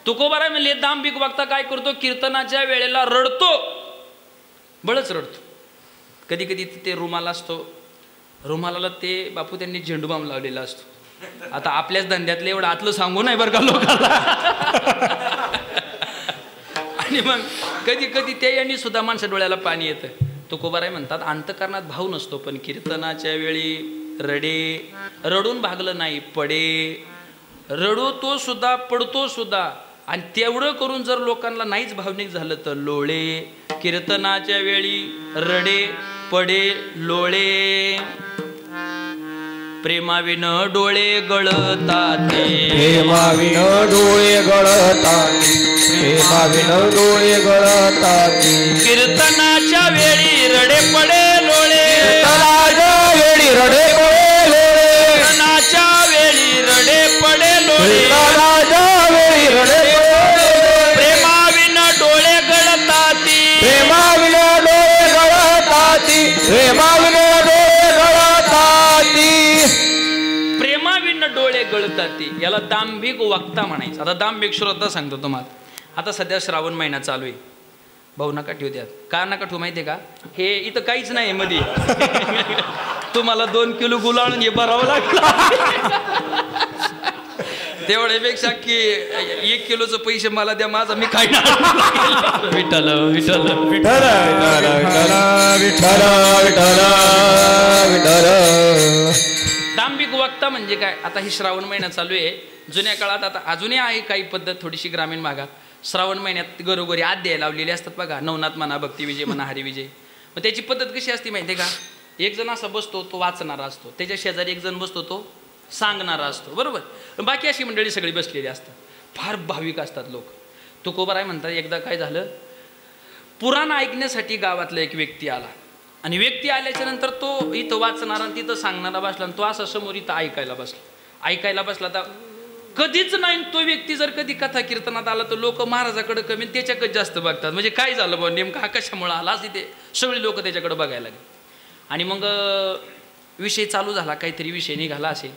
Speaker 3: तुकोबाराय म्हणले दांभिक वक्ता काय करतो, कीर्तनाच्या वेळेला रडतो, बळच रडतो. कधी कधी ते रुमाला असतो, रुमालाला ते बापू त्यांनी झेंडूबाम लावलेला असतो. आता आपल्याच धंद्यातलं एवढं आतलं सांगू नाही बरं का लोकांना. आणि मग कधी कधी ते यांनी सुद्धा माणसं डोळ्याला पाणी येतं. तुकोबाराय म्हणतात अंतकरणात भाव नसतो, पण कीर्तनाच्या वेळी रडे. रडून भागलं नाही, पडे. रडतो सुद्धा, पडतो सुद्धा. आणि तेवढं करून जर लोकांना नाहीच भावनिक झालं तर लोळे. कीर्तनाच्या वेळी रडे, पडे, लोळे. प्रेमाविन डोळे गळताते,
Speaker 2: प्रेमाविन डोळे गळताते, प्रेमाविन डोळे गळताते.
Speaker 3: कीर्तनाच्या वेळी रडे पडे लोळे,
Speaker 2: कीर्तनाच्या वेळी रडे पडे लोळे,
Speaker 3: कीर्तनाच्या वेळी रडे पडे लोळे,
Speaker 2: कीर्तनाच्या वेळी रडे पडे लोळे.
Speaker 3: प्रेमाविन डोळे गळताती,
Speaker 2: प्रेमाविन डोळे गळताती, प्रेमाविन डोळे गळताती.
Speaker 3: प्रेमाविन डोळे गळताती याला दांभिक वक्ता म्हणायचं. आता दांभिक श्रोता सांगतो तुम्हाला. आता सध्या श्रावण महिना चालू आहे. भाऊ नका ठेवू द्यात. का नका ठेवू माहिती आहे का? हे इथं काहीच नाही मध्ये. तुम्हाला 2 किलो गुलाळून हे भरावं लागतं. तेवढ्यापेक्षा की 1 किलोचं पैसे मला द्या, माझा मी काय ना. विठ्ठल विठ्ठल
Speaker 2: विठ्ठल विठ्ठल विठ्ठल विठ्ठल विठ्ठल.
Speaker 3: दांभिक वक्ता म्हणजे काय? आता ही श्रावण महिना चालू आहे. जुन्या काळात, आता अजूनही आहे काही पद्धत थोडीशी ग्रामीण भागात, श्रावण महिन्यात घरोघरी अध्याय लावलेले असतात बघा. नवनाथ म्हणा, भक्तिविजय म्हणा, हरिविजय. मग त्याची पद्धत कशी असते माहिती आहे का? एक जण असा बसतो, तो वाचणारा असतो. त्याच्या शेजारी एक जण बसतो, तो सांगणारा असतो, बरोबर. बाकी अशी मंडळी सगळी बसलेली असतात. फार भाविक असतात लोक. तुकोबाराय म्हणतात एकदा काय झालं, पुराण ऐकण्यासाठी गावातला एक व्यक्ती आला. आणि व्यक्ती आल्याच्या नंतर तो इथं वाचणारा आणि तिथं सांगणारा बसला. आणि तो असा समोर इथं ऐकायला बसला. तर कधीच नाही तो व्यक्ती जर कधी कथा कीर्तनात आला तर लोक महाराजाकडे कमी त्याच्याकडे जास्त बघतात. म्हणजे काय झालं बा, नेमका हा कशामुळे आला असं ते सगळे लोक त्याच्याकडे बघायला लागले. आणि मग विषय चालू झाला, काहीतरी विषय निघाला असेल.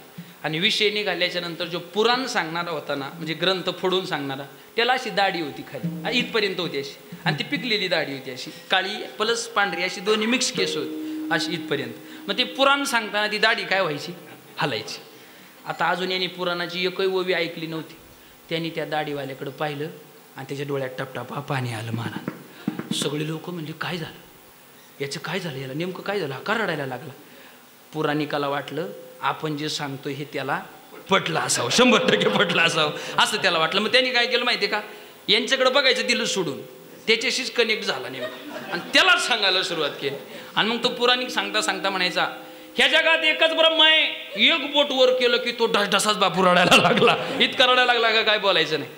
Speaker 3: आणि विषय निघाल्याच्या नंतर जो पुराण सांगणारा होता ना, म्हणजे ग्रंथ फोडून सांगणारा, त्याला अशी दाढी होती खाली, इथपर्यंत होती अशी. आणि ती पिकलेली दाढी होती अशी, काळी प्लस पांढरी अशी दोन्ही मिक्स केस होती अशी इथपर्यंत. मग ते पुराण सांगताना ती दाढी काय व्हायची, हलायची. आता अजून यांनी पुराणाची एकही ओवी ऐकली नव्हती. त्यांनी त्या दाढीवाल्याकडं पाहिलं आणि त्याच्या डोळ्यात टपटापा पाणी आलं मानात. सगळे लोक म्हणजे काय झालं, याचं काय झालं, याला नेमकं काय झालं, हा का रडायला लागला. पुराणिकाला वाटलं आपण जे सांगतो हे त्याला पटलं असावं, 100% पटलं असावं असं त्याला वाटलं. मग त्यांनी काय केलं माहिती आहे का, यांच्याकडे बघायचं दिलं सोडून त्याच्याशीच कनेक्ट झाला नेमकं आणि त्यालाच सांगायला सुरुवात केली. आणि मग तो पुराणिक सांगता सांगता म्हणायचा, ह्या जगात एकच ब्रह्म आहे. एक बोट वर केलं की तो ढसढसाच बापू रडायला लागला, इतका रडायला लागला का काय बोलायचं नाही.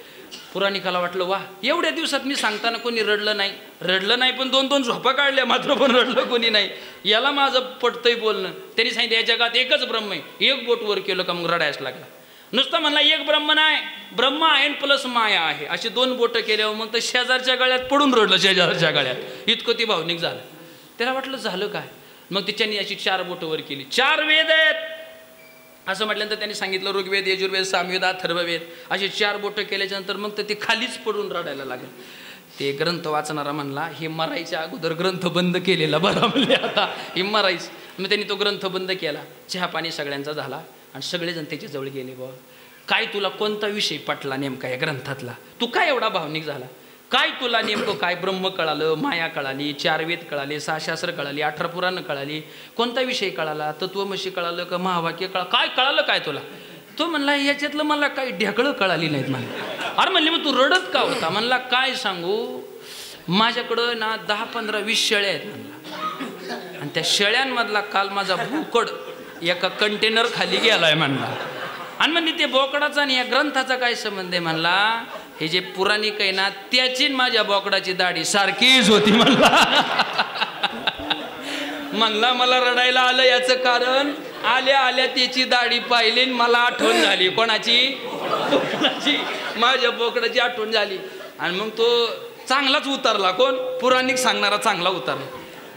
Speaker 3: पुराणिकाला वाटलं वा, एवढ्या दिवसात मी सांगताना कोणी रडलं नाही, पण 2-2 झोपा काढल्या मात्र पण रडलं कोणी नाही. याला माझं पटतंय बोलणं. त्यांनी सांगितलं या जगात एकच ब्रह्म आहे. एक बोट वर केलं का मग रडायच लागला. नुसतं म्हणला एक ब्रह्म नाही, ब्रह्म आहे प्लस माया आहे, अशी 2 बोटं केल्यावर मग तर शेजारच्या गळ्यात पडून रडलं. शेजारच्या गळ्यात इतकं ती भावनिक झालं. त्याला वाटलं झालं काय. मग तिच्यानी अशी 4 बोटं वर केली. 4 वेद आहेत असं म्हटल्यानंतर त्यांनी सांगितलं ऋग्वेद, यजुर्वेद, सामवेद, अथर्ववेद असे 4 बोटं केल्याच्या नंतर मग तर ते खालीच पडून रडायला लागलं. ते ग्रंथ वाचणारा म्हणला हे मरायच्या अगोदर ग्रंथ बंद केलेला बरा, म्हणजे आता हे मरायच. मग त्यांनी तो ग्रंथ बंद केला. चहा पाणी सगळ्यांचा झाला आणि सगळेजण त्याच्याजवळ गेले. बा काय तुला कोणता विषय पटला नेमका या ग्रंथातला, तू काय एवढा भावनिक झाला. काय तुला नेमकं काय ब्रह्म कळालं, माया कळाली, 4 वेद कळाले, 6 शास्त्र कळाली, 18 पुराणं कळाली, कोणता विषय कळाला, तत्वमशी कळालं का महावाक्य काय कळालं काय तुला? तो म्हणला याच्यातलं मला काही ढेकळं कळाली नाहीत मला. अरे म्हणले मग तू रडत का होता? म्हणला काय सांगू, माझ्याकडं ना 10-15 20 शेळ्या आहेत म्हणला, आणि त्या शेळ्यांमधला काल माझा बोकड एका कंटेनर खाली गेलाय म्हणला. आणि म्हणजे ते बोकडाचा आणि या ग्रंथाचा काय संबंध आहे म्हणला, हे जे पुराणिक आहे ना त्याची माझ्या बोकडाची दाढी सारखीच होती म्हणला. म्हणला मला रडायला आलं याचं कारण आल्या आल्या त्याची दाढी पाहिली, मला आठवण झाली. कोणाची? बोकडाची. माझ्या बोकडाची आठवण झाली. आणि मग तो चांगलाच उतरला. कोण? पुराणिक सांगणारा चांगला उतरला.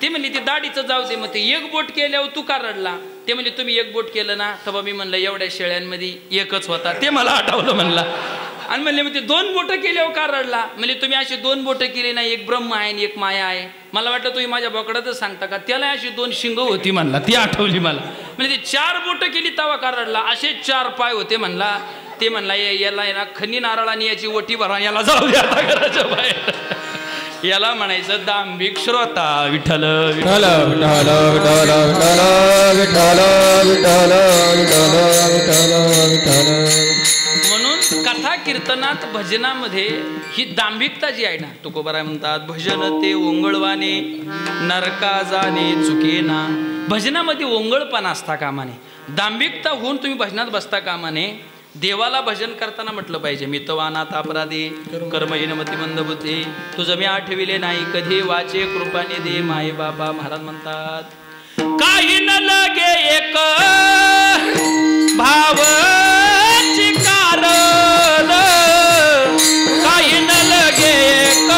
Speaker 3: ते म्हणले ते दाढीचं जाऊ दे, मग ते एक बोट केल्यावर तू का रडला? ते म्हणजे तुम्ही एक बोट केलं ना, तेव्हा मी म्हणलं एवढ्या शेळ्यांमध्ये एकच होता, ते मला आठवलं म्हणला. आणि म्हणले मग ते 2 बोटं केल्यावर का रडला? म्हणजे तुम्ही अशी 2 बोटं केली ना, एक ब्रह्म आहे आणि एक माया आहे. मला वाटलं तुम्ही माझ्या बोकडातच सांगता का, त्याला अशी 2 शिंग होती म्हणला, ती आठवली मला. म्हणजे ते 4 बोटं केली तवा का रडला? असे 4 पाय होते म्हणला. ते म्हणला याला ना खनी नारळ आणि याची ओटी भरा, याला जाऊ द्या घराच्या बाहेर. याला म्हणायचं दांभिक श्रोता. विठ्ठल
Speaker 2: विठ्ठल विठ्ठल विठ्ठल विठ्ठल विठ्ठल विठ्ठल विठ्ठल विठ्ठल.
Speaker 3: म्हणून कथा कीर्तनात भजनामध्ये ही दांभिकता जी आहे ना, तुकोबाराय म्हणतात भजन ते ओंगळवाने नरका जाणे चुकेना. भजनामध्ये ओंगळपणा असता कामा नये, दांभिकता होऊन तुम्ही भजनात बसता कामा नये. देवाला भजन करताना म्हटलं पाहिजे मितवानात अपराधी कर्महीन मती मंदबुद्धी तुझं मी आठविले नाही कधी वाचे कृपाने दे माये बाबा. महाराज म्हणतात काही न लगे एक भावाची कारण, काही न लगे एक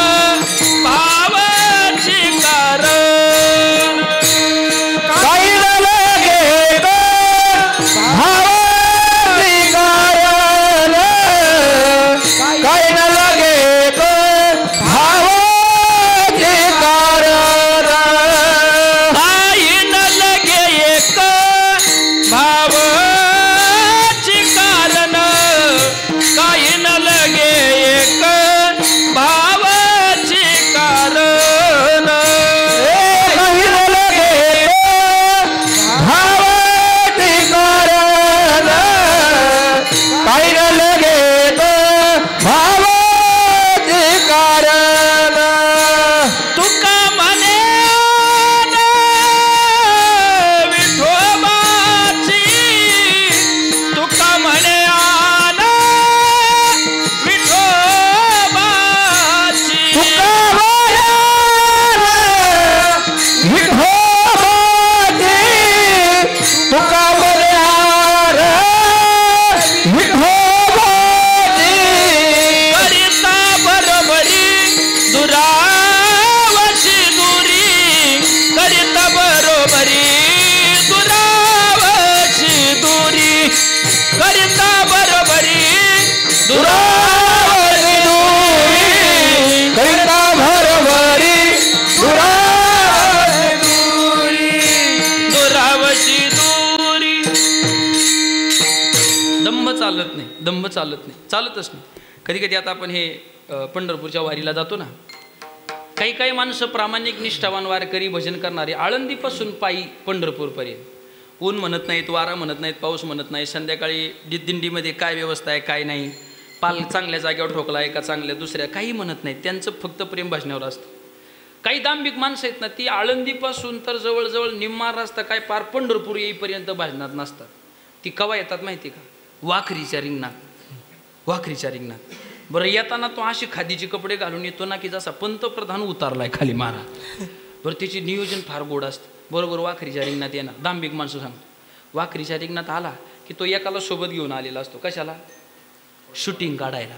Speaker 3: भावाची कारण,
Speaker 2: काही न लगे एक भावाची कारण, काही न लगे एक भावाची कारण,
Speaker 3: काही न लगे एक भावाची कारण, काही न लगे एक भावाची कारण,
Speaker 2: काही न लगे भावाची कारण, काही न लगे भावाची कारण.
Speaker 3: तुका म्हणे विठोबाची, तुका म्हणे विठोबाची,
Speaker 2: तुका विठोबाची, तुका बऱ्यार विठोबाची,
Speaker 3: करिता बरोबरी दुरावची दुरी, करिता बरोबरी दुरावची दुरी, करिता बरोबरी
Speaker 2: दुरावची दुरी, करिता बरोबरी दुरावची दुरी.
Speaker 3: दुरावची दुरी. दंभ चालत नाही, दंभ चालत नाही, चालतच नाही. कधी कधी आता आपण हे पंढरपूरच्या वारीला जातो ना, काही काही माणसं प्रामाणिक निष्ठावान वारकरी भजन करणारे आळंदीपासून पायी पंढरपूरपर्यंत, ऊन म्हणत नाहीत, वारा म्हणत नाहीत, पाऊस म्हणत नाही, संध्याकाळी दिंडीमध्ये काय व्यवस्था आहे काय नाही, पाल चांगल्या जागेवर ठोकला आहे का चांगल्या दुसऱ्या, काही म्हणत नाहीत. त्यांचं फक्त प्रेम भजनावर असतं. काही दांभिक माणसं आहेत ना, ती आळंदीपासून तर जवळजवळ निम्मा रस्ता काय पार पंढरपूर येईपर्यंत भजनात नसतात. ती कवा येतात माहिती का? वाखरीच्या रिंगणात, वाखरीच्या रिंगणात. बरं येताना तो अशी खादीचे कपडे घालून येतो ना की जसा पंतप्रधान उतारलाय खाली महाराज. बरं त्याचे नियोजन फार गोड असतं. बरोबर वाखरीच्या रिंगणात येणार दांभिक माणसं सांगतो. वाखरीच्या रिंगणात आला की तो एकाला सोबत घेऊन आलेला असतो. कशाला? शूटिंग काढायला,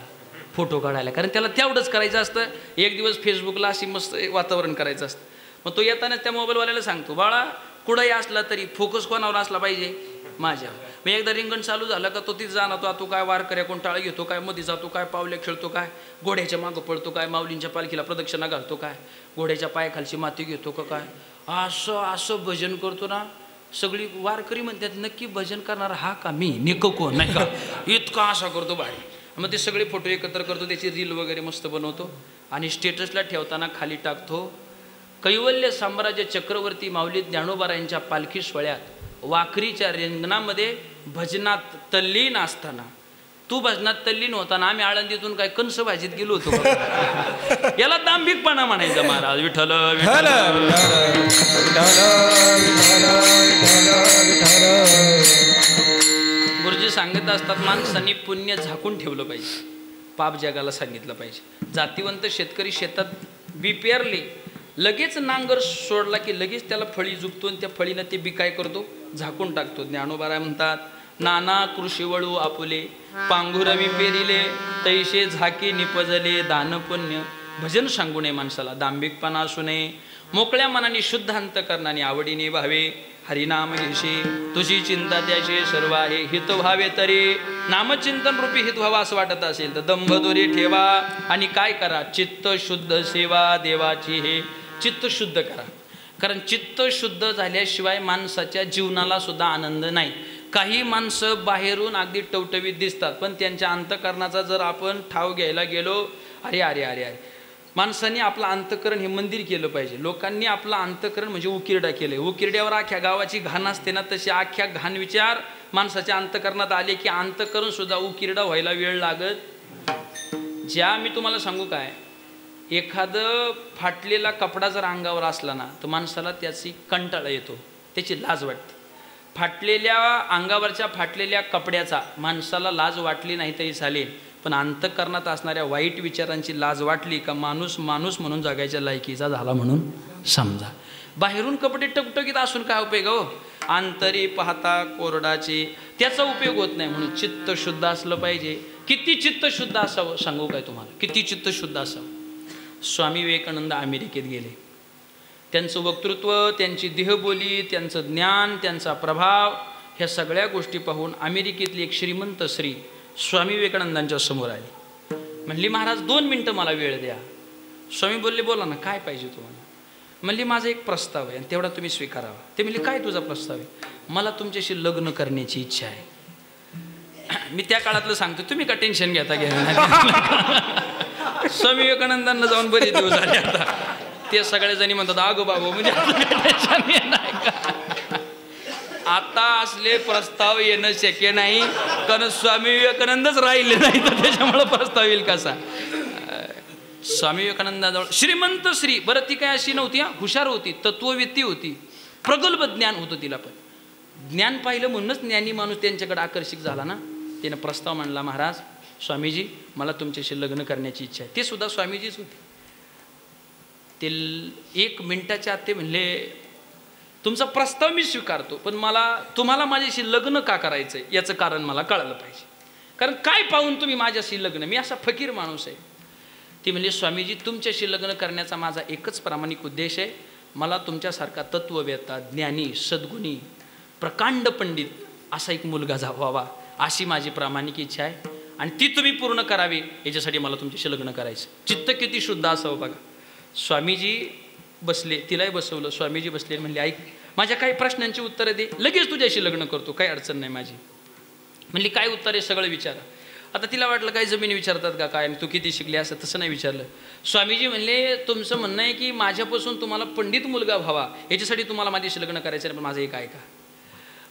Speaker 3: फोटो काढायला. कारण त्याला तेवढंच करायचं असतं. एक दिवस फेसबुकला अशी मस्त वातावरण करायचं असतं. मग तो येताना त्या मोबाईलवाल्याला सांगतो, बाळा कुठंही असला तरी फोकस कोणावर असला पाहिजे? माझ्यावर. मग एकदा रिंगण चालू झालं का तो तिथं जाणार, तो काय वारकऱ्या कोण टाळ घेतो काय, मध्ये जातो काय, पावले खेळतो काय, घोड्याच्या मागं पडतो काय, माऊलींच्या पालखीला प्रदक्षिणा घालतो काय, घोड्याच्या पायाखालची माती घेतो का काय, असं असं भजन करतो ना. सगळी वारकरी म्हणतात नक्की भजन करणार हा का? मी निक कोण नाही का? इतका असा करतो भारी. मग ते सगळे फोटो एकत्र करतो, त्याची रील वगैरे मस्त बनवतो आणि स्टेटसला ठेवताना खाली टाकतो, कैवल्य साम्राज्य चक्रवर्ती माऊली ज्ञानोबारायांच्या पालखी सोहळ्यात वाखरीच्या रिंगणामध्ये भजनात तल्लीन असताना, तू भजनात तल्लीन होताना आम्ही आळंदीतून काय कंस भाजीत गेलो होतो. याला दांभिकपणा म्हणायचं महाराज. विठ्ठल गुरुजी सांगत असतात, माणसांनी पुण्य झाकून ठेवलं पाहिजे, पाप जगाला सांगितलं पाहिजे. जातीवंत शेतकरी शेतात बी पेरले, लगेच नांगर सोडला की लगेच त्याला फळी जुगतो आणि त्या फळीनं ते बी काय करतो, झाकून टाकतो. ज्ञानोबाराय म्हणतात, नाना कृषी वळू आपुले पांघुरवी पेरिले, तैसे झाकी निपजले दान पुण्य. भजन सांगू नये माणसाला, दांभिकपणा असू नये, मोकळ्या मनाने शुद्ध अंतकरणाने आवडीने व्हावे. हरिनाम घेशे तुझी चिंता त्याचे सर्व आहे, हित व्हावे तरी नामचिंतन रूपी हित व्हावा असं वाटत असेल तर दंभ दोरी ठेवा आणि काय करा, चित्त शुद्ध सेवा देवाची. हे चित्त शुद्ध करा, कारण चित्त शुद्ध झाल्याशिवाय माणसाच्या जीवनाला सुद्धा आनंद नाही. काही माणसं बाहेरून अगदी टवटवीत दिसतात, पण त्यांच्या अंतकरणाचा जर आपण ठाव घ्यायला गेलो, अरे अरे अरे अरे, माणसांनी आपलं अंतकरण हे मंदिर केलं पाहिजे. लोकांनी आपलं अंतकरण म्हणजे उकिरडा केलं. उकिरड्यावर अख्ख्या गावाची घाण असते ना, तसे अख्ख्या घाण विचार माणसाच्या अंतकरणात आले की अंतकरण सुद्धा उकिरडा व्हायला वेळ लागत. ज्या मी तुम्हाला सांगू काय, एखादं फाटलेला कपडा जर अंगावर असला ना तर माणसाला त्याची कंटाळा येतो, त्याची लाज वाटते. फाटलेल्या अंगावरच्या फाटलेल्या कपड्याचा माणसाला लाज वाटली नाही तरी चालेल, पण अंतकरणात असणाऱ्या वाईट विचारांची लाज वाटली का माणूस माणूस म्हणून जगायच्या लायकीचा झाला म्हणून समजा. बाहेरून कपडे टकटकीत असून काय उपयोग हो, आंतरी पाहता कोरडाचे, त्याचा उपयोग होत नाही. म्हणून चित्त शुद्ध असलं पाहिजे. किती चित्त शुद्ध असावं सांगू काय तुम्हाला, किती चित्त शुद्ध असावं. स्वामी विवेकानंद अमेरिकेत गेले, त्यांचं वक्तृत्व, त्यांची देहबोली, त्यांचं ज्ञान, त्यांचा प्रभाव, ह्या सगळ्या गोष्टी पाहून अमेरिकेतली एक श्रीमंत स्त्री स्वामी विवेकानंदांच्या समोर आली. म्हणली, महाराज 2 मिनटं मला वेळ द्या. स्वामी बोलले, बोला ना, काय पाहिजे तुम्हाला. म्हणली, माझा एक प्रस्ताव आहे आणि तेवढा तुम्ही स्वीकारावा. ते म्हणले, काय तुझा प्रस्ताव आहे. मला तुमच्याशी लग्न करण्याची इच्छा आहे. मी त्या काळातलं सांगतो, तुम्ही का टेन्शन घेता स्वामी विवेकानंदांना जाऊन बरेच दिवस झाले आता. ते सगळे जणी म्हणतात, अगो बाबू म्हणजे आता असले प्रस्ताव येणं शक्य नाही, कारण स्वामी विवेकानंदच राहिले नाही तर त्याच्यामुळे प्रस्ताव येईल कसा. स्वामी विवेकानंदाजवळ श्रीमंत स्त्री, बरं ती काय अशी नव्हती, हुशार होती, तत्ववेत्ती होती, प्रगल्भ ज्ञान होतं तिला. पण ज्ञान पाहिलं म्हणूनच ज्ञानी माणूस त्यांच्याकडे आकर्षित झाला ना. तिनं प्रस्ताव मांडला, महाराज स्वामीजी मला तुमच्याशी लग्न करण्याची इच्छा आहे. ते सुद्धा स्वामीजीच होते. ते 1 मिनिटाच्या आत ते म्हणले, तुमचा प्रस्ताव मी स्वीकारतो, पण तुम्हाला माझ्याशी लग्न का करायचंय याचं कारण मला कळलं पाहिजे. कारण काय पाहून तुम्ही माझ्याशी लग्न, मी असा फकीर माणूस आहे. ती म्हणली, स्वामीजी तुमच्याशी लग्न करण्याचा माझा एकच प्रामाणिक उद्देश आहे, मला तुमच्यासारखा तत्ववेत्ता, ज्ञानी, सद्गुणी, प्रकांड पंडित असा एक मुलगा व्हावा, अशी माझी प्रामाणिक इच्छा आहे आणि ती तुम्ही पूर्ण करावी. याच्यासाठी मला तुमच्याशी लग्न करायचं. चित्त किती शुद्ध असावं बघा. स्वामीजी बसले, तिलाही बसवलं. स्वामीजी बसले, म्हणले, ऐक माझ्या काही प्रश्नांची उत्तरं दे, लगेच तुझ्याशी लग्न करतो, काही अडचण नाही माझी. म्हणली, काय उत्तर आहे सगळं विचारा. आता तिला वाटलं काय जमीन विचारतात का काय, तू किती शिकली असं, तसं नाही विचारलं. स्वामीजी म्हणले, तुमचं म्हणणं आहे की माझ्यापासून तुम्हाला पंडित मुलगा व्हावा, याच्यासाठी तुम्हाला माझ्याशी लग्न करायचं आहे, पण माझं एक ऐका,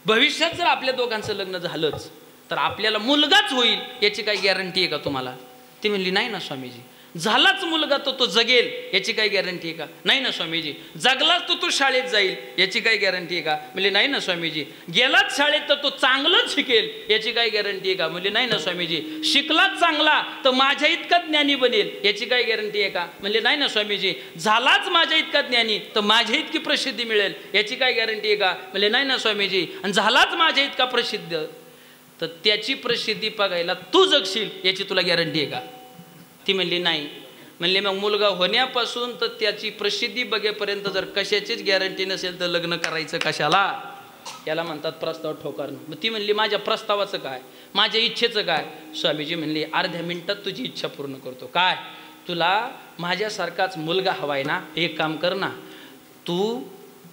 Speaker 3: भविष्यात जर आपल्या दोघांचं लग्न झालंच तर आपल्याला मुलगाच होईल याची काही गॅरंटी आहे का तुम्हाला. ती म्हणली, नाही ना स्वामीजी. झालाच मुलगा तर तो जगेल याची काही गॅरंटी आहे का. नाही ना स्वामीजी. जगलाच तर तो शाळेत जाईल याची काही गॅरंटी आहे का. म्हणजे नाही ना स्वामीजी. गेलाच शाळेत तर तो चांगलंच शिकेल याची काही गॅरंटी आहे का. म्हणजे नाही ना स्वामीजी. शिकलाच चांगला तर माझ्या इतका ज्ञानी बनेल याची काही गॅरंटी आहे का. म्हणजे नाही ना स्वामीजी. झालाच माझ्या इतका ज्ञानी तर माझ्या इतकी प्रसिद्धी मिळेल याची काही गॅरंटी आहे का. म्हणजे नाही ना स्वामीजी. आणि झालाच माझ्या इतका प्रसिद्ध तर त्याची प्रसिद्धी बघायला तू जगशील याची तुला गॅरंटी आहे का. ती म्हणली नाही. म्हणले मग मुलगा होण्यापासून तर त्याची प्रसिद्धी बघेपर्यंत जर कशाचीच गॅरंटी नसेल तर लग्न करायचं कशाला. याला म्हणतात प्रस्ताव ठोकारणं. मग ती म्हणली माझ्या प्रस्तावाचं काय, माझ्या इच्छेचं काय. स्वामीजी म्हणले अर्ध्या मिनिटात तुझी इच्छा पूर्ण करतो. काय, तुला माझ्यासारखाच मुलगा हवाय ना. एक काम कर ना, तू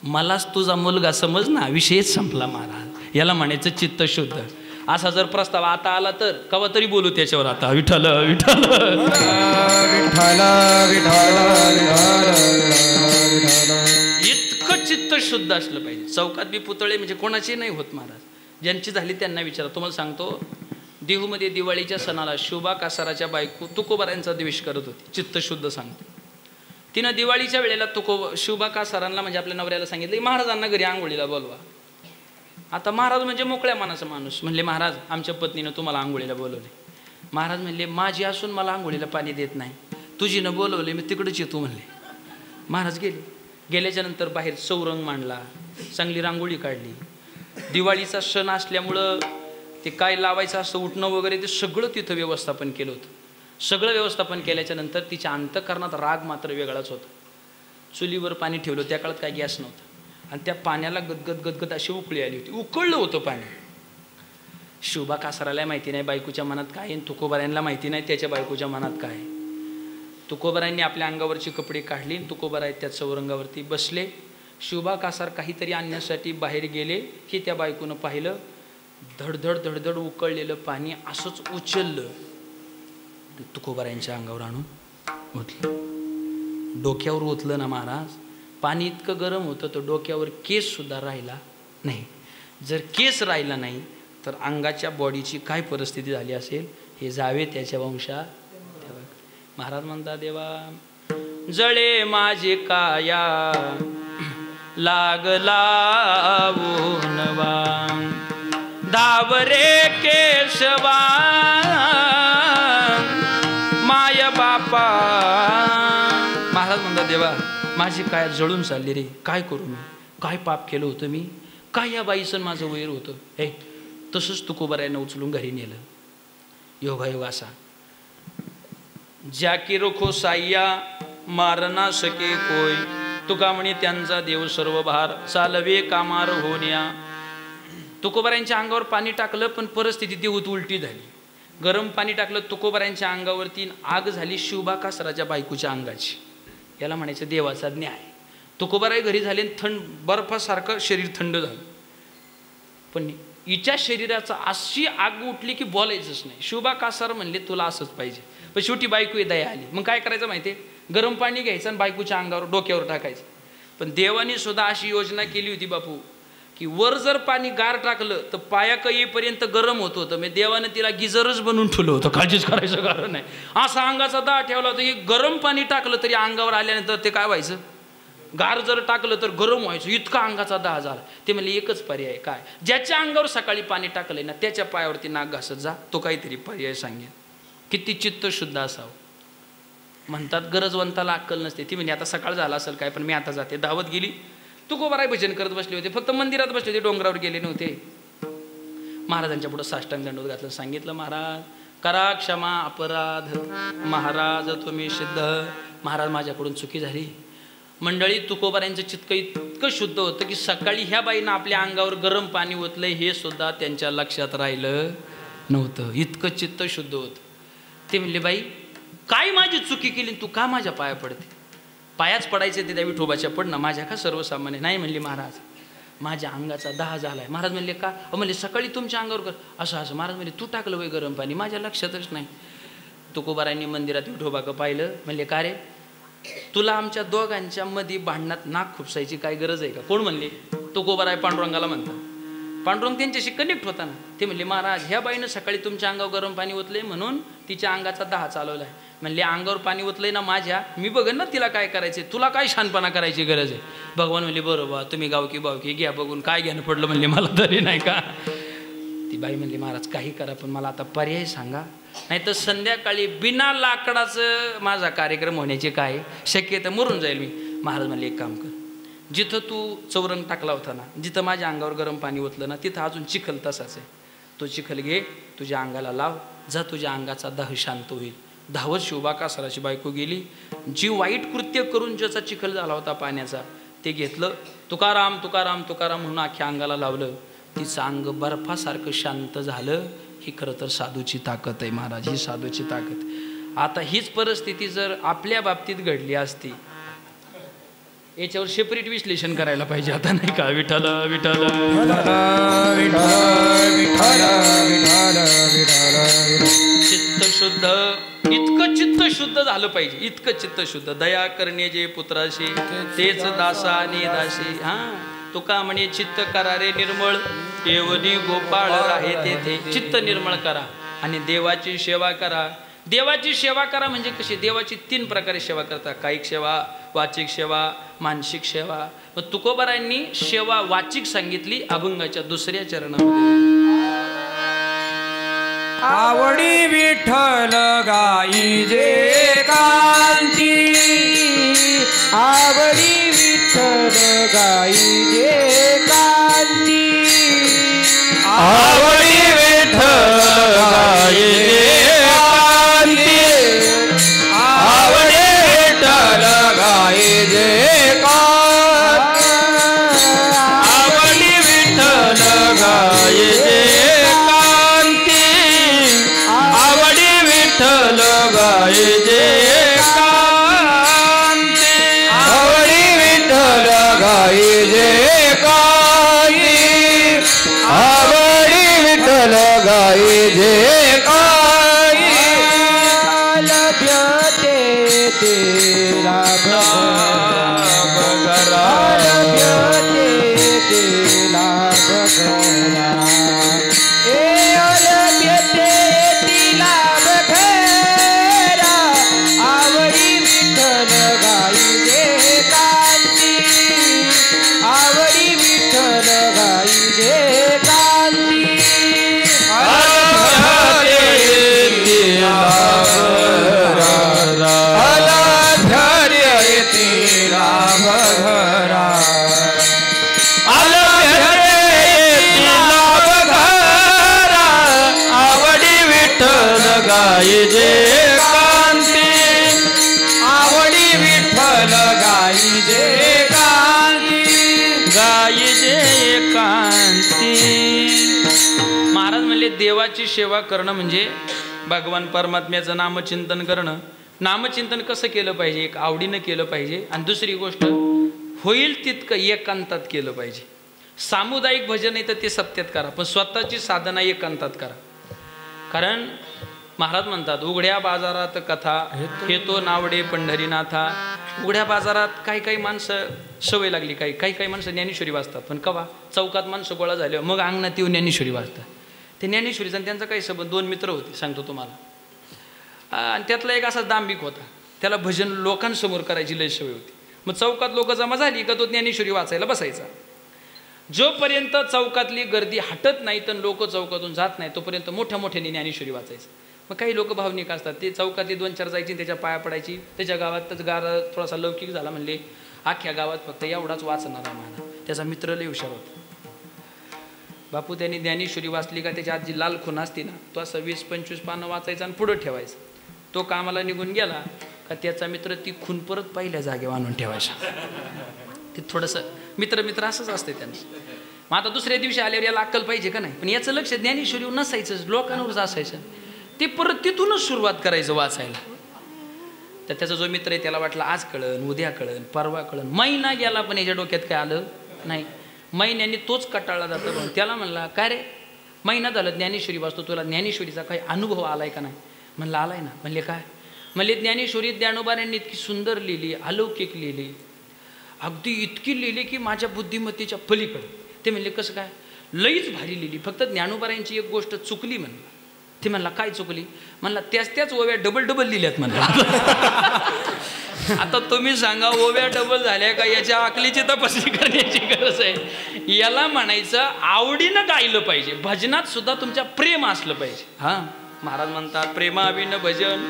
Speaker 3: मलाच तुझा मुलगा समज ना, विषयच संपला महाराज. याला म्हणायचं चित्त शुद्ध. असा जर प्रस्ताव आता आला तर कवा तरी बोलू त्याच्यावर. आता विठ्ठल विठ्ठल
Speaker 1: विठ्ठल विठ्ठल
Speaker 3: इतकं चित्त शुद्ध असलं पाहिजे. चौकात बी पुतळे म्हणजे कोणाचे नाही होत महाराज, ज्यांची झाली त्यांना विचारा. तुम्हाला सांगतो, देहूमध्ये दिवाळीच्या सणाला शोभा कासाराच्या बायको तुकोबारायांचा द्वेष करत होती. चित्तशुद्ध सांगतो, तिनं दिवाळीच्या वेळेला शोभा कासारांना म्हणजे आपल्या नवऱ्याला सांगितलं की महाराजांना घरी आंघोळीला बोलवा. आता महाराज म्हणजे मोकळ्या मनाचा माणूस, म्हणले महाराज आमच्या पत्नीनं तुम्हाला आंघोळीला बोलवले. महाराज म्हणले माझी असून मला आंघोळीला पाणी देत नाही, तुझी न बोलवले मी तिकडंच येतो म्हणले. महाराज गेले. गेल्याच्या नंतर बाहेर चौरंग मांडला, चांगली रांगोळी काढली. दिवाळीचा सण असल्यामुळं ते काय लावायचं असं उठणं वगैरे ते सगळं तिथं व्यवस्थापन केलं होतं. सगळं व्यवस्थापन केल्याच्या नंतर तिच्या अंतःकरणात राग मात्र वेगळाच होता. चुलीवर पाणी ठेवलं, त्या काळात काय गॅस नव्हता, आणि त्या पाण्याला गदगद गदगद अशी उकळी आली होती, उकळलं होतं पाणी. शोभा कासाराला माहिती नाही बायकोच्या मनात काय, आणि तुकोबारायांना माहिती नाही त्याच्या बायकोच्या मनात काय. तुकोबारायांनी आपल्या अंगावरची कपडे काढली, तुकोबाराय त्या चौरंगावरती बसले. शोभा कासार काहीतरी आणण्यासाठी बाहेर गेले की त्या बायकोनं पाहिलं, धडधड धडधड उकळलेलं पाणी असंच उचललं, तुकोबारायांच्या अंगावर आणून ओतलं. डोक्यावर ओतलं ना महाराज, पाणी इतकं गरम होतं तर डोक्यावर केस सुद्धा राहिला नाही. जर केस राहिला नाही तर अंगाच्या बॉडीची काय परिस्थिती झाली असेल हे जावे त्याच्या वंशा. महाराज म्हणता, देवा जळे माझे काया लागला ऊनवा, धावरे केशवा माय बापा. महाराज म्हणता, देवा माझी काय जळून चालली रे, काय करू मी, काय पाप केलं होतं मी, काय या बाईचं माझं वैर होतं. हे तसंच तुकोबारायांना उचलून घरी नेलं. योगायोग असा, ज्या की रखो साह्या मारना सके कोय, तुका म्हणे त्यांचा देव सर्व भार चालवे कामार होण्या. तुकोबारायांच्या अंगावर पाणी टाकलं पण परिस्थिती ती उलटी झाली. गरम पाणी टाकलं तुकोबारायांच्या अंगावरती, आग झाली शोभा कासाराच्या बायकोच्या अंगाची. याला म्हणायचं देवाचा न्याय. तुकोबाराय घरी झाले, थंड बर्फासारखं शरीर थंड झालं, पण हिच्या शरीराचा अशी आग उठली की बोलायचंच नाही. शोभा कासार म्हणले तुला असंच पाहिजे, पण शेवटी बायको दया आली. मग काय करायचं माहिती आहे, गरम पाणी घ्यायचं आणि बायकोच्या अंगावर डोक्यावर टाकायचं. पण देवाने सुद्धा अशी योजना केली होती बापू की वर जर पाणी गार टाकलं तर पायाक येईपर्यंत गरम होत होतं. मी देवाने तिला गिजरच बनवून ठेवलं होतं, काळजीच करायचं कारण नाही. असा अंगाचा दाह ठेवला होता की गरम पाणी टाकलं तरी अंगावर आल्यानंतर ते काय व्हायचं, गार जर टाकलं तर गरम व्हायचं, इतका अंगाचा दाह झाला. ते म्हणले एकच पर्याय काय, ज्याच्या अंगावर सकाळी पाणी टाकलंय ना त्याच्या पायावरती नाक घासत जा, तो काहीतरी पर्याय सांगेल. किती चित्त शुद्ध असावं. म्हणतात गरजवंताला अक्कल नसते. ती म्हणजे आता सकाळ झाला असेल काय, पण मी आता जाते. धावत गेली. तुकोबाराय भजन करत बसले होते, फक्त मंदिरात बसले होते, डोंगरावर गेले नव्हते. महाराजांच्या पुढे साष्टांग दंडवत घातलं, सांगितलं महाराज करा क्षमा अपराध, महाराज तुम्ही सिद्ध. महाराज माझ्याकडून चुकी झाली. मंडळी तुकोबारायांचं चित्त इतकं शुद्ध होतं की सकाळी ह्या बाईनं आपल्या अंगावर गरम पाणी ओतलंय हे सुद्धा त्यांच्या लक्षात राहिलं नव्हतं. इतकं चित्त शुद्ध होतं. ते म्हणले बाई काय माझी चुकी केली, तू का माझ्या पाया पडते. पायाच पडायचे ते त्या विठोबाच्या, पड ना, माझ्या का सर्वसामान्य नाही. म्हणले महाराज माझ्या अंगाचा दाह झालाय. महाराज म्हणले का, म्हणले सकाळी तुमच्या अंगावर कर असं असं. महाराज म्हणले तू टाकलं वय गरम पाणी, माझ्या लक्षातच नाही. तुकोबारायांनी मंदिरात विठोबाकडं पाहिलं. म्हणले का रे, तुला आमच्या दोघांच्या मध्ये भांडणात नाक खुपसायची काय गरज आहे का. कोण म्हणले, तुकोबाराय पांडुरंगाला म्हणतात. पांडुरंग त्यांच्याशी कनेक्ट होता ना. ते म्हणले महाराज ह्या बाईनं सकाळी तुमच्या अंगावर गरम पाणी ओतलंय म्हणून तिच्या अंगाचा दाह चालवलाय. म्हणले अंगावर पाणी ओतलंय ना माझ्या, मी बघन ना तिला काय करायचे, तुला काय शानपणा करायची गरज आहे. भगवान म्हणले बरोबर, तुम्ही गावकी बावकी घ्या बघून, काय घ्यानं पडलं म्हणले मला तरी नाही का. ती बाई म्हणली महाराज काही करा पण मला आता पर्याय सांगा, नाही तर संध्याकाळी बिना लाकडाचं माझा कार्यक्रम होण्याचे काय शक्यता, मरून जाईल मी. महाराज म्हणले एक काम कर, जिथं तू चौरंग टाकला होता ना, जिथं माझ्या अंगावर गरम पाणी ओतलं ना, तिथं अजून चिखल तसाच आहे. तो चिखल घे, तुझ्या अंगाला लाव, जा, तुझ्या अंगाचा दाह शांत होईल. धावत शोभा कासाराची बायको गेली. जी वाईट कृत्य करून ज्याचा चिखल झाला होता पाण्याचा ते घेतलं, तुकाराम तुकाराम तुकाराम म्हणून अख्ख्या अंगाला लावलं. तिचं अंग बर्फासारखं शांत झालं. ही खरं तर साधूची ताकद आहे महाराज, ही साधूची ताकद. आता हीच परिस्थिती जर आपल्या बाबतीत घडली असती याच्यावर सेपरेट विश्लेषण करायला पाहिजे आता नाही का. विठ्ठल विठ्ठल चित्त शुद्ध, इतकं चित्त शुद्ध झालं पाहिजे, इतकं चित्त शुद्ध. दया करणे जे पुत्राशी तेच दासा आणि दासी. हा तुका म्हणे चित्त करा रे निर्मळ, येवनी गोपाळ राहे तेथे. चित्त निर्मळ करा आणि देवाची सेवा करा. देवाची सेवा करा म्हणजे कशी, देवाची 3 प्रकारे सेवा करता. कायिक सेवा, वाचिक सेवा, मानसिक सेवा. मग तुकोबारायांनी सेवा वाचिक सांगितली अभंगाच्या 2ऱ्या चरणामध्ये.
Speaker 1: आवडी विठ्ठल गाई जे कांती, आवडी विठ्ठल गाई जे कांती,
Speaker 2: आवडी विठ्ठल गाई जे कांती, आवडी विठ्ठल गाई जे कांती, आवडी विठ्ठल गाई जे कांती, आवडी विठ्ठल गाई जे कांती, आवडी विठ्ठल गाई जे कांती, आवडी विठ्ठल गाई जे कांती.
Speaker 1: लभ्यते तेरा
Speaker 2: बगरा,
Speaker 1: लभ्यते तेरा बगरा, लभ्यते तिला बगरा, आवडी विठ्ठल गाई जे कांती, आवडी विठ्ठल गाई जे कांती.
Speaker 2: गाई जे कांती, आवडी विठ्ठल गाई जे कांती,
Speaker 3: गाई जे कांती. महाराज म्हणले देवाची सेवा करणं म्हणजे भगवान परमात्म्याचं नामचिंतन करणं. नामचिंतन कसं केलं पाहिजे, एक आवडीनं केलं पाहिजे. आणि दुसरी गोष्ट होईल तितकं एकांतात केलं पाहिजे. सामुदायिक भजन आहे तर ते सत्यात करा, पण स्वतःची साधना एकांतात करा. कारण महाराज म्हणतात उघड्या बाजारात कथा हेतो नावडे पंढरीनाथा. उघड्या बाजारात काही काही माणसं सवय लागली, काही काही माणसं ज्ञानेश्वरी वाचतात, पण कवा चौकात माणसं गोळा झाले मग अंगणात येऊन ज्ञानेश्वरी वाचतात. ते ज्ञानेश्वरीचा त्यांचा काही संबंध. 2 मित्र होते सांगतो तुम्हाला, आणि त्यातला एक असा दांभिक होता, त्याला भजन लोकांसमोर करायची लय सवय होती. मग चौकात लोक जमा झाली का तो ज्ञानेश्वरी वाचायला बसायचा. जोपर्यंत चौकातली गर्दी हटत नाही तर लोक चौकातून जात नाही तोपर्यंत मोठ्या मोठ्याने ज्ञानेश्वरी वाचायचं. मग काही लोक भावनिक असतात, ते चौकातली 2-4 जायची, त्याच्या पाया पडायची. त्याच्या गावातच गारा थोडासा लौकिक झाला, म्हणले अख्ख्या गावात फक्त एवढाच वाचणारा म्हणा. त्याचा मित्र लय हुशार होता. बापू त्यांनी ज्ञानेश्वरी वाचली का त्याच्या आत जी लाल खून असते ना, तो असं 20-25 पानं वाचायचं आणि पुढं ठेवायचं. तो कामाला निघून गेला का त्याचा मित्र ती खून परत पहिल्या जागेवर आणून ठेवायचा. ते थोडंसं मित्र असंच असते त्यांचं. मग आता दुसऱ्या दिवशी आल्यावर याला अक्कल पाहिजे का नाही, पण याचं लक्ष ज्ञानेश्वरीवर नसायचं, लोकांवरच असायचं. ते परत तिथूनच सुरुवात करायचं वाचायला. तर त्याचा जो मित्र आहे त्याला वाटलं आज कळन, उद्या कळन, परवा कळन. महिना गेला पण याच्या डोक्यात काय आलं नाही. महिन्यांनी तोच कटाळला जातो. म्हणून त्याला म्हणला काय रे महिना झालं ज्ञानेश्वरी वाचतो, तुला ज्ञानेश्वरीचा काही अनुभव आलाय का नाही. म्हणलं आलाय ना. म्हणले काय. म्हणले ज्ञानेश्वरी ज्ञानोबांनी इतकी सुंदर लिहिली, अलौकिक लिहिली, अगदी इतकी लिहिली की माझ्या बुद्धिमत्तेच्या पलीकडे. ते म्हणले कसं काय. लईच भारी लिहिली, फक्त ज्ञानोबांची एक गोष्ट चुकली म्हणला. ते म्हणला काय चुकली. म्हणला त्याच ओव्या डबल लिहिल्यात म्हणला. आता तुम्ही सांगा ओव्या डबल झाल्या का याच्या अकलीची तपासणी करण्याची गरज आहे. याला म्हणायचं आवडीनं गायलं पाहिजे. भजनात सुद्धा तुमच्या प्रेम असलं पाहिजे. हा महाराज म्हणतात प्रेमाविन भजन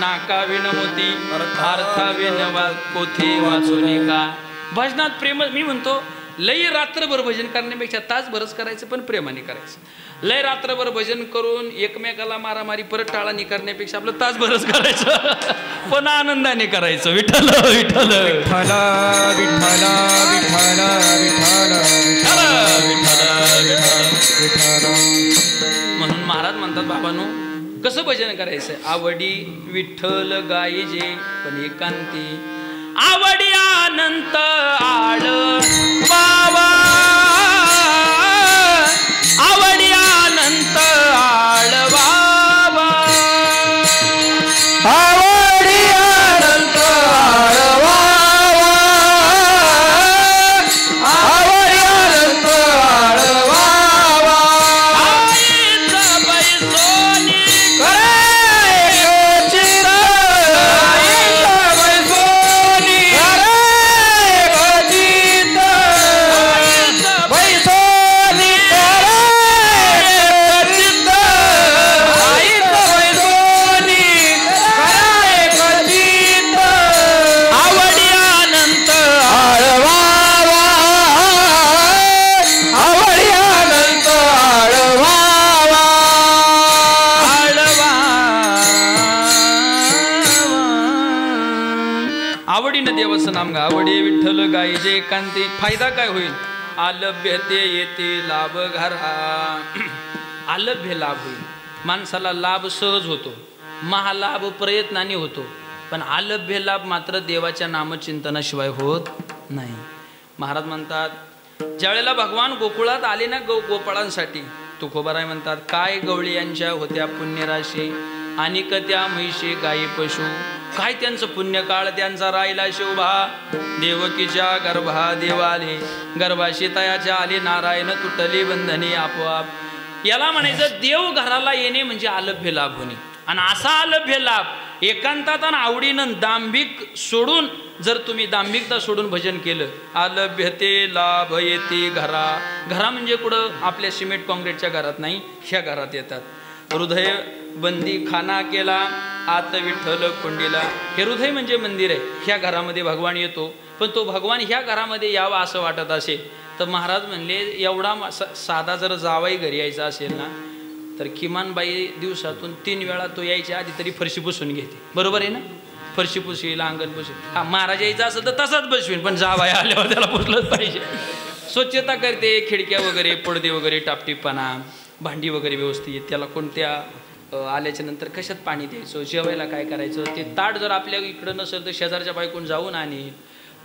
Speaker 3: नाकाविन मोती अर्थाविन पोथी वाचून का. भजनात प्रेम. मी म्हणतो लई रात्रभर भजन करण्यापेक्षा तासभरच करायचं, पण प्रेमाने करायचं. लय रात्रभर भजन करून एकमेकाला मारामारी परत टाळानी करण्यापेक्षा आपलं तासभरच करायचं, पण आनंदाने करायचं. विठ्ठल विठ्ठल विठ्ठल
Speaker 1: विठ्ठल विठ्ठल.
Speaker 3: म्हणून महाराज म्हणतात बाबांनो कसं भजन करायचं. आवडी विठ्ठल गायजे पण एकांती, आवडी अनंत आळ वावा आवडी अनंत आळ वावा
Speaker 2: आवडी अनंत आळ वावा आवडी अनंत आळ वावा
Speaker 3: आईचा बैसोनी आवडीनं देवाचं नाम गा आवडे विठ्ठल गायजे एकांती फायदा काय होईल आलभ्यते येते लाभ घरा आलभ्य लाभ होईल माणसाला लाभ सहज होतो महालाभ प्रयत्नाने होतो पण आलभ्य लाभ मात्र देवाच्या नामचिंतनाशिवाय होत नाही महाराज म्हणतात ज्यावेळेला भगवान गोकुळात आले ना गोपाळांसाठी तुकोबाराय म्हणतात काय गवळी यांच्या होत्या पुण्यराशी आणि त्या म्हैशी गायी पशु काय त्यांचं पुण्यकाळ त्यांचा राहिला शोभा देवकीच्या गर्भा देवाले गर्भाशी तयाच्या आले नारायण तुटले बंधने आपोआप याला म्हणायचं देव घराला येणे म्हणजे आलभ्य लाभ होणे आणि असा आलभ्य लाभ एकांतात आणि आवडीनं दांभिक सोडून जर तुम्ही दांभिकता सोडून भजन केलं आलभ्यते लाभ येते घरा घरा म्हणजे कुठं आपल्या सिमेंट काँक्रीटच्या घरात नाही ह्या घरात येतात हृदय बंदी खाना केला आत विठ्ठल कुंडीला हे हृदय म्हणजे मंदिर आहे ह्या घरामध्ये भगवान येतो पण तो भगवान ह्या घरामध्ये यावा असं वाटत असेल तर महाराज म्हणले एवढा साधा जर जावाई घरी यायचा असेल ना तर किमान बाई दिवसातून 3 वेळा तो यायच्या आधी तरी फरशी पुसून घेते बरोबर आहे ना फरशी पुसील अंगण पुसील हा महाराज यायचा असेल तर तसाच बसवीन पण जावाई आल्यावर त्याला पुसलंच पाहिजे स्वच्छता करते खिडक्या वगैरे पडदे वगैरे टापटीपणा भांडी वगैरे व्यवस्थित त्याला कोणत्या आल्याच्या नंतर कशात पाणी द्यायचं जेवायला काय करायचं ते ताट जर आपल्या इकडं नसेल तर शेजारच्या बायकोन जाऊन आणील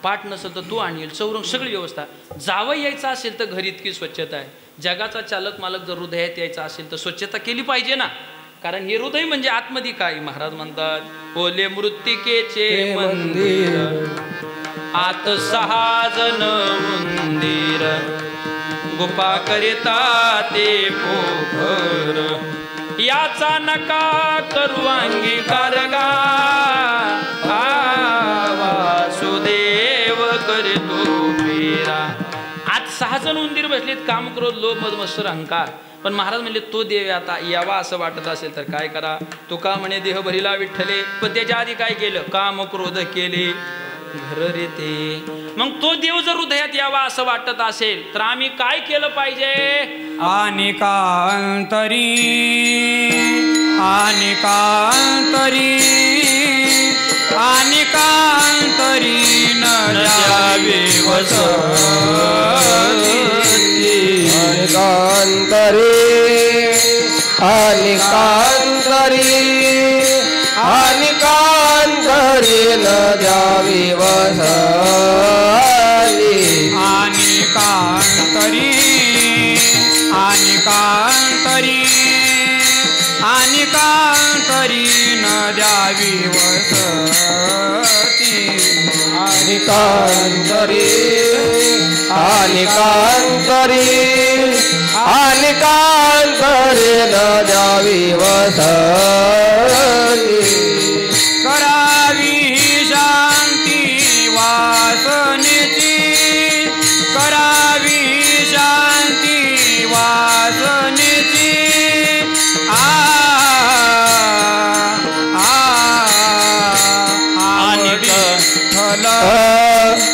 Speaker 3: पाठ नसेल तर तू आणील चौरंग सगळी व्यवस्था जावं यायचं असेल तर घरी इतकी स्वच्छता आहे जगाचा चालक मालक जर हृदयात यायचा असेल तर स्वच्छता केली पाहिजे ना कारण हे हृदय म्हणजे आतमध्ये काय महाराज म्हणतात ओले मृत्तिकेचे मंदिर आत 6 जण मंदिर गोपा करिता ते पोखर याचा नका करू अंगीकार गा वासुदेव करे तो पेरा आज 6 जण उंदीर बसलेत काम क्रोध लोभ मद मत्सर अहंकार पण महाराज म्हणले तो देव आता यावा असं वाटत असेल तर काय करा तो का म्हणे देह भरीला विठ्ठले पण त्याच्या आधी काय केलं काम क्रोध केले घर रे ते मग तो देव जर हृदयात यावा असं वाटत असेल तर आम्ही काय केलं पाहिजे
Speaker 1: आनिकांतरी आनिकांतरी आनिकांतरी न जावे वसती
Speaker 2: आनिकांतरी आनिकांतरी आनिकांतरी न जावे वसती
Speaker 1: आनिकांतरी आनिकांतरी आनिकांतरी न द्यावी वसती
Speaker 2: आनिकांतरी आनिकांतरी आनिकांतरी न द्यावी वसती
Speaker 1: करावी शांती वासनेची करावी शांती वासनेची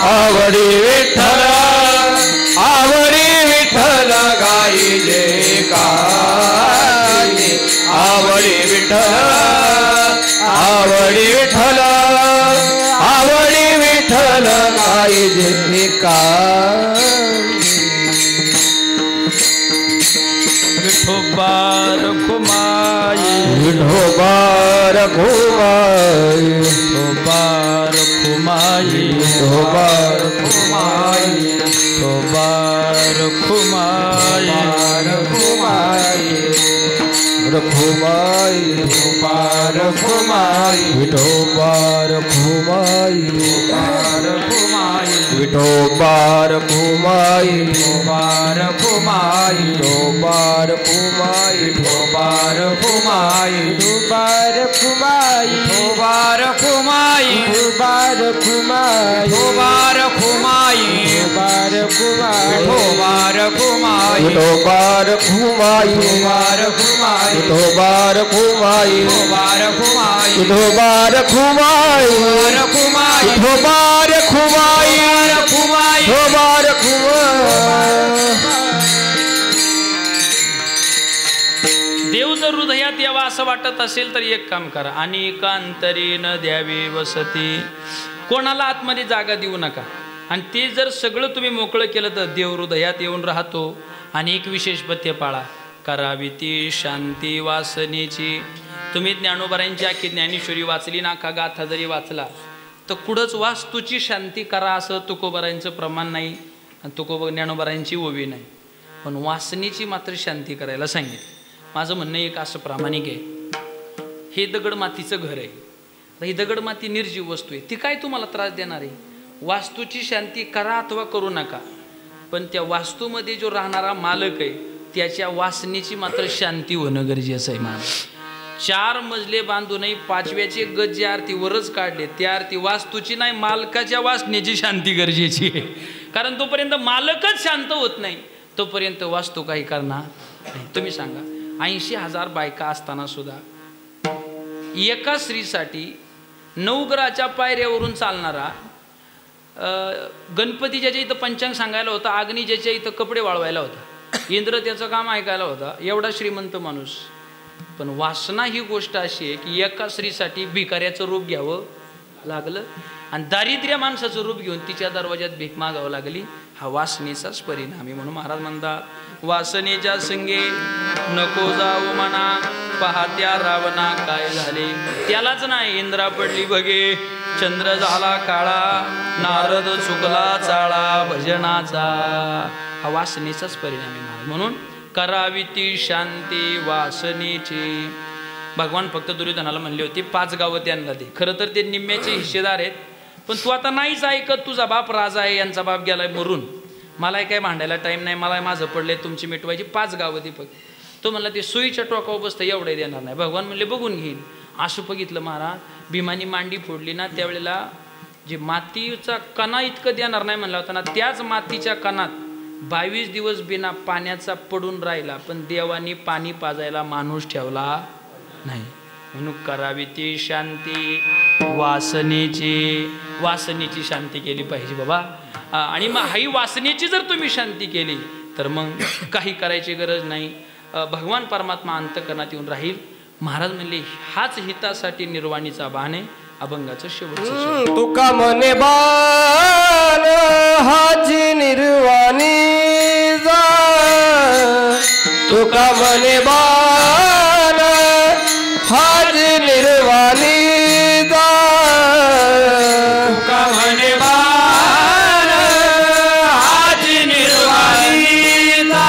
Speaker 2: आवडी विठ्ठल आवडी विठ्ठल गाई जे काई आवडी विठ्ठल आवडी विठ्ठल आवडी विठ्ठल गाई जे काई
Speaker 3: विठोबार खुमाई
Speaker 2: विठोबार खुमाई
Speaker 3: विठोबार खुमाई
Speaker 2: विठोबा रखुमाई विठोबा रखुमाई रखुमाई विठोबा रखुमाई विठोबा रखुमाई विठोबा रखुमाई विठोबा रखुमाई विठोबा रखुमाई विठोबा रखुमाई विठोबा रखुमाई विठोबा रखुमाई विठोबा रखुमाई विठोबा रखुमाई विठोबा रखुमाई विठोबा रखुमाई विठोबा रखुमाई विठोबा रखुमाई विठोबा रखुमाई विठोबा रखुमाई विठोबा रखुमाई विठोबा रखुमाई
Speaker 3: देव जर हृदयात यावा असं वाटत असेल तर एक काम करा, अनेकांतरीन द्यावी वसती. कोणाला आतमध्ये जागा देऊ नका. आणि ते जर सगळं तुम्ही मोकळं केलं तर देव हृदयात येऊन राहतो. आणि एक विशेष पथ्य पाळा, करावी ती शांती वासनेची. तुम्ही ज्ञानोबारांची आखी ज्ञानेश्वरी वाचली ना, का गाथा जरी वाचला तर कुठंच वास्तूची शांती करा असं तुकोबारांचं प्रमाण नाही आणि ज्ञानोबारांची ओवी नाही. पण वासनेची मात्र शांती करायला सांगितलं. माझं म्हणणं एक असं प्रामाणिक आहे, हे दगड मातीचं घर आहे. ही दगड माती निर्जीव वस्तू आहे, ती काय तुम्हाला त्रास देणार आहे. वास्तूची शांती करा अथवा करू नका, पण त्या वास्तूमध्ये जो राहणारा मालक आहे त्याच्या वासनेची मात्र शांती होणं गरजेचं आहे. मला 4 मजले बांधूनही 5व्याचे गज ज्या आरतीवरच काढले, त्या आरती वास्तूची नाही, मालकाच्या वासनेची शांती गरजेची आहे. कारण तोपर्यंत मालकच शांत होत नाही तोपर्यंत वास्तू काही करणार नाही. तुम्ही सांगा, 80,000 बायका असताना सुद्धा एका स्त्रीसाठी 9 ग्रहाच्या पायऱ्यावरून चालणारा, गणपती ज्याच्या इथं पंचांग सांगायला होता, अग्नी ज्याच्या इथं कपडे वाळवायला होता, इंद्र त्याचं काम ऐकायला होता, एवढा श्रीमंत माणूस. पण वासना ही गोष्ट अशी आहे की एका स्त्रीसाठी भिकाऱ्याचं रूप घ्यावं लागलं आणि दारिद्र्य माणसाचं रूप घेऊन तिच्या दरवाज्यात भीक मागावं लागली. हा वासनेचाच परिणाम आहे. म्हणून महाराज म्हणतात, वासनेच्या संगे नको जाऊ मना, पाहत्या रावणा काय झाले. त्यालाच नाही, इंद्रा पडली बघे, चंद्र झाला काळा, नारद चुकला चाळा भजनाचा. हा वासनेचाच परिणाम आहे महाराज. म्हणून करावी ती शांती वासनेची. भगवान फक्त दुर्योधनाला म्हणले होते 5 गावं त्यांना दे. खरं तर ते निम्म्याचे हिस्सेदार आहेत, पण तू आता नाहीच ऐकत, तुझा बाप राजा आहे, यांचा बाप गेलाय मरून, मला काय भांडायला टाईम नाही, मला माझं पडलंय, तुमची मिटवायची 5 गावं दे फक्त. तो म्हणला ते सोयीच्या टोकावर बसतं एवढे देणार नाही. भगवान म्हणले बघून घेईन. असं बघितलं महाराज, भीमानी मांडी फोडली ना त्यावेळेला जे मातीचा कणा इतकं देणार नाही म्हणला होता ना, त्याच मातीच्या कणात 22 दिवस बिना पाण्याचा पडून राहिला, पण देवानी पाणी पाजायला माणूस ठेवला नाही. म्हणून करावी ती शांती वासनेची. वासनेची शांती केली पाहिजे बाबा. आणि मग ही वासनेची जर तुम्ही शांती केली तर मग काही करायची गरज नाही. भगवान परमात्मा अंतकरणात येऊन राहील. महाराज म्हणले हाच हितासाठी निर्वाणीचा बाण आहे. अभंगाचं शेवटचं.
Speaker 2: तुका मने बाण हाची निर्वाणी जा, तुका मने बाण हाची निर्वाणी जा, तुका मने बाण हाची निर्वाणी जा,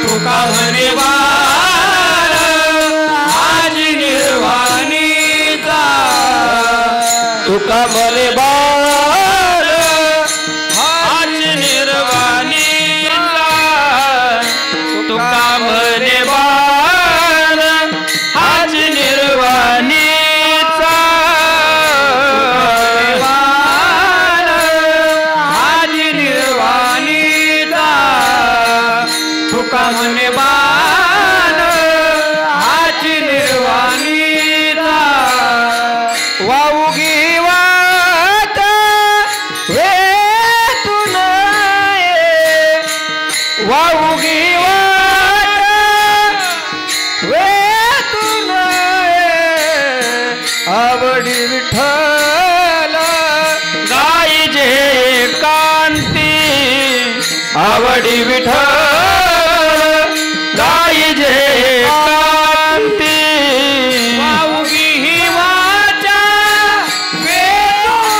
Speaker 2: तुका मने बाण हाची निर्वाणी जा, तुका मने बाण हाची निर्वाणी जा, तुका मने बाण हाची निर्वाणी जा, बाण हाची निर्वाणी जा, तुका मने बाण हाची निर्वाणी जा. वाऊगी वाट वेतून वाऊगी वाट वेतून आवडी विठ्ठल गाई जे कांती, आवडी विठ्ठल गाई जे कांती. वाऊगी ही वाचा वेतून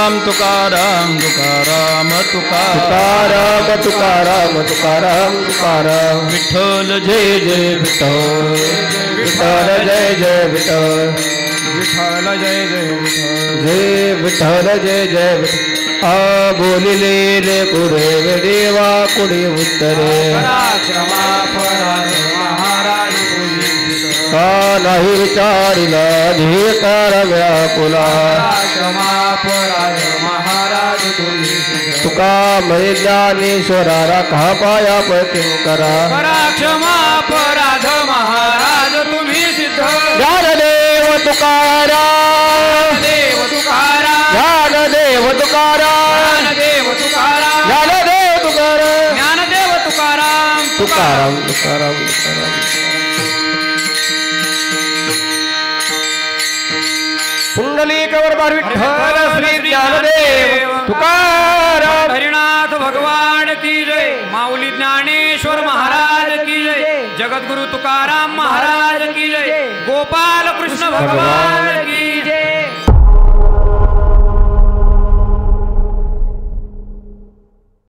Speaker 3: तुकाराम तुकाराम तुकाराम
Speaker 2: तुकाराम तुकाराम तुकाराम तुकाराम
Speaker 3: विठ्ठल जय जय विठ्ठल
Speaker 2: विठ्ठल जय जय विठ्ठल
Speaker 1: विठ्ठल जय जय विठ्ठल
Speaker 2: जय विठ्ठल जय जय विठ्ठल आ बोलिले रे कुडे देवा कुडे उत्तरे
Speaker 1: क्षमा पराध महाराज
Speaker 2: का नाही विचारिला धिकार व्याकुला
Speaker 1: क्षमा पराध महाराज
Speaker 2: तुका मय ज्ञानेश्वरा राखा पाया पकिंकरा
Speaker 1: क्षमा पराध महाराज तुम्ही सिद्ध
Speaker 2: ज्ञानदेव तुकाराम
Speaker 1: देव तुकाराम
Speaker 2: ज्ञानदेव तुकाराम
Speaker 1: देव तुकाराम
Speaker 2: ज्ञानदेव तुकाराम
Speaker 1: ज्ञानदेव तुकाराम
Speaker 2: तुकाराम तुकाराम तुकाराम पुंडलीकवरदार विठ्ठल श्री ज्ञानदेव तुकाराम
Speaker 1: हरिनाथ भगवान की जय माऊली ज्ञानेश्वर महाराज की जय जगद्गुरु तुकाराम महाराज की जय गोपाल कृष्ण भगवान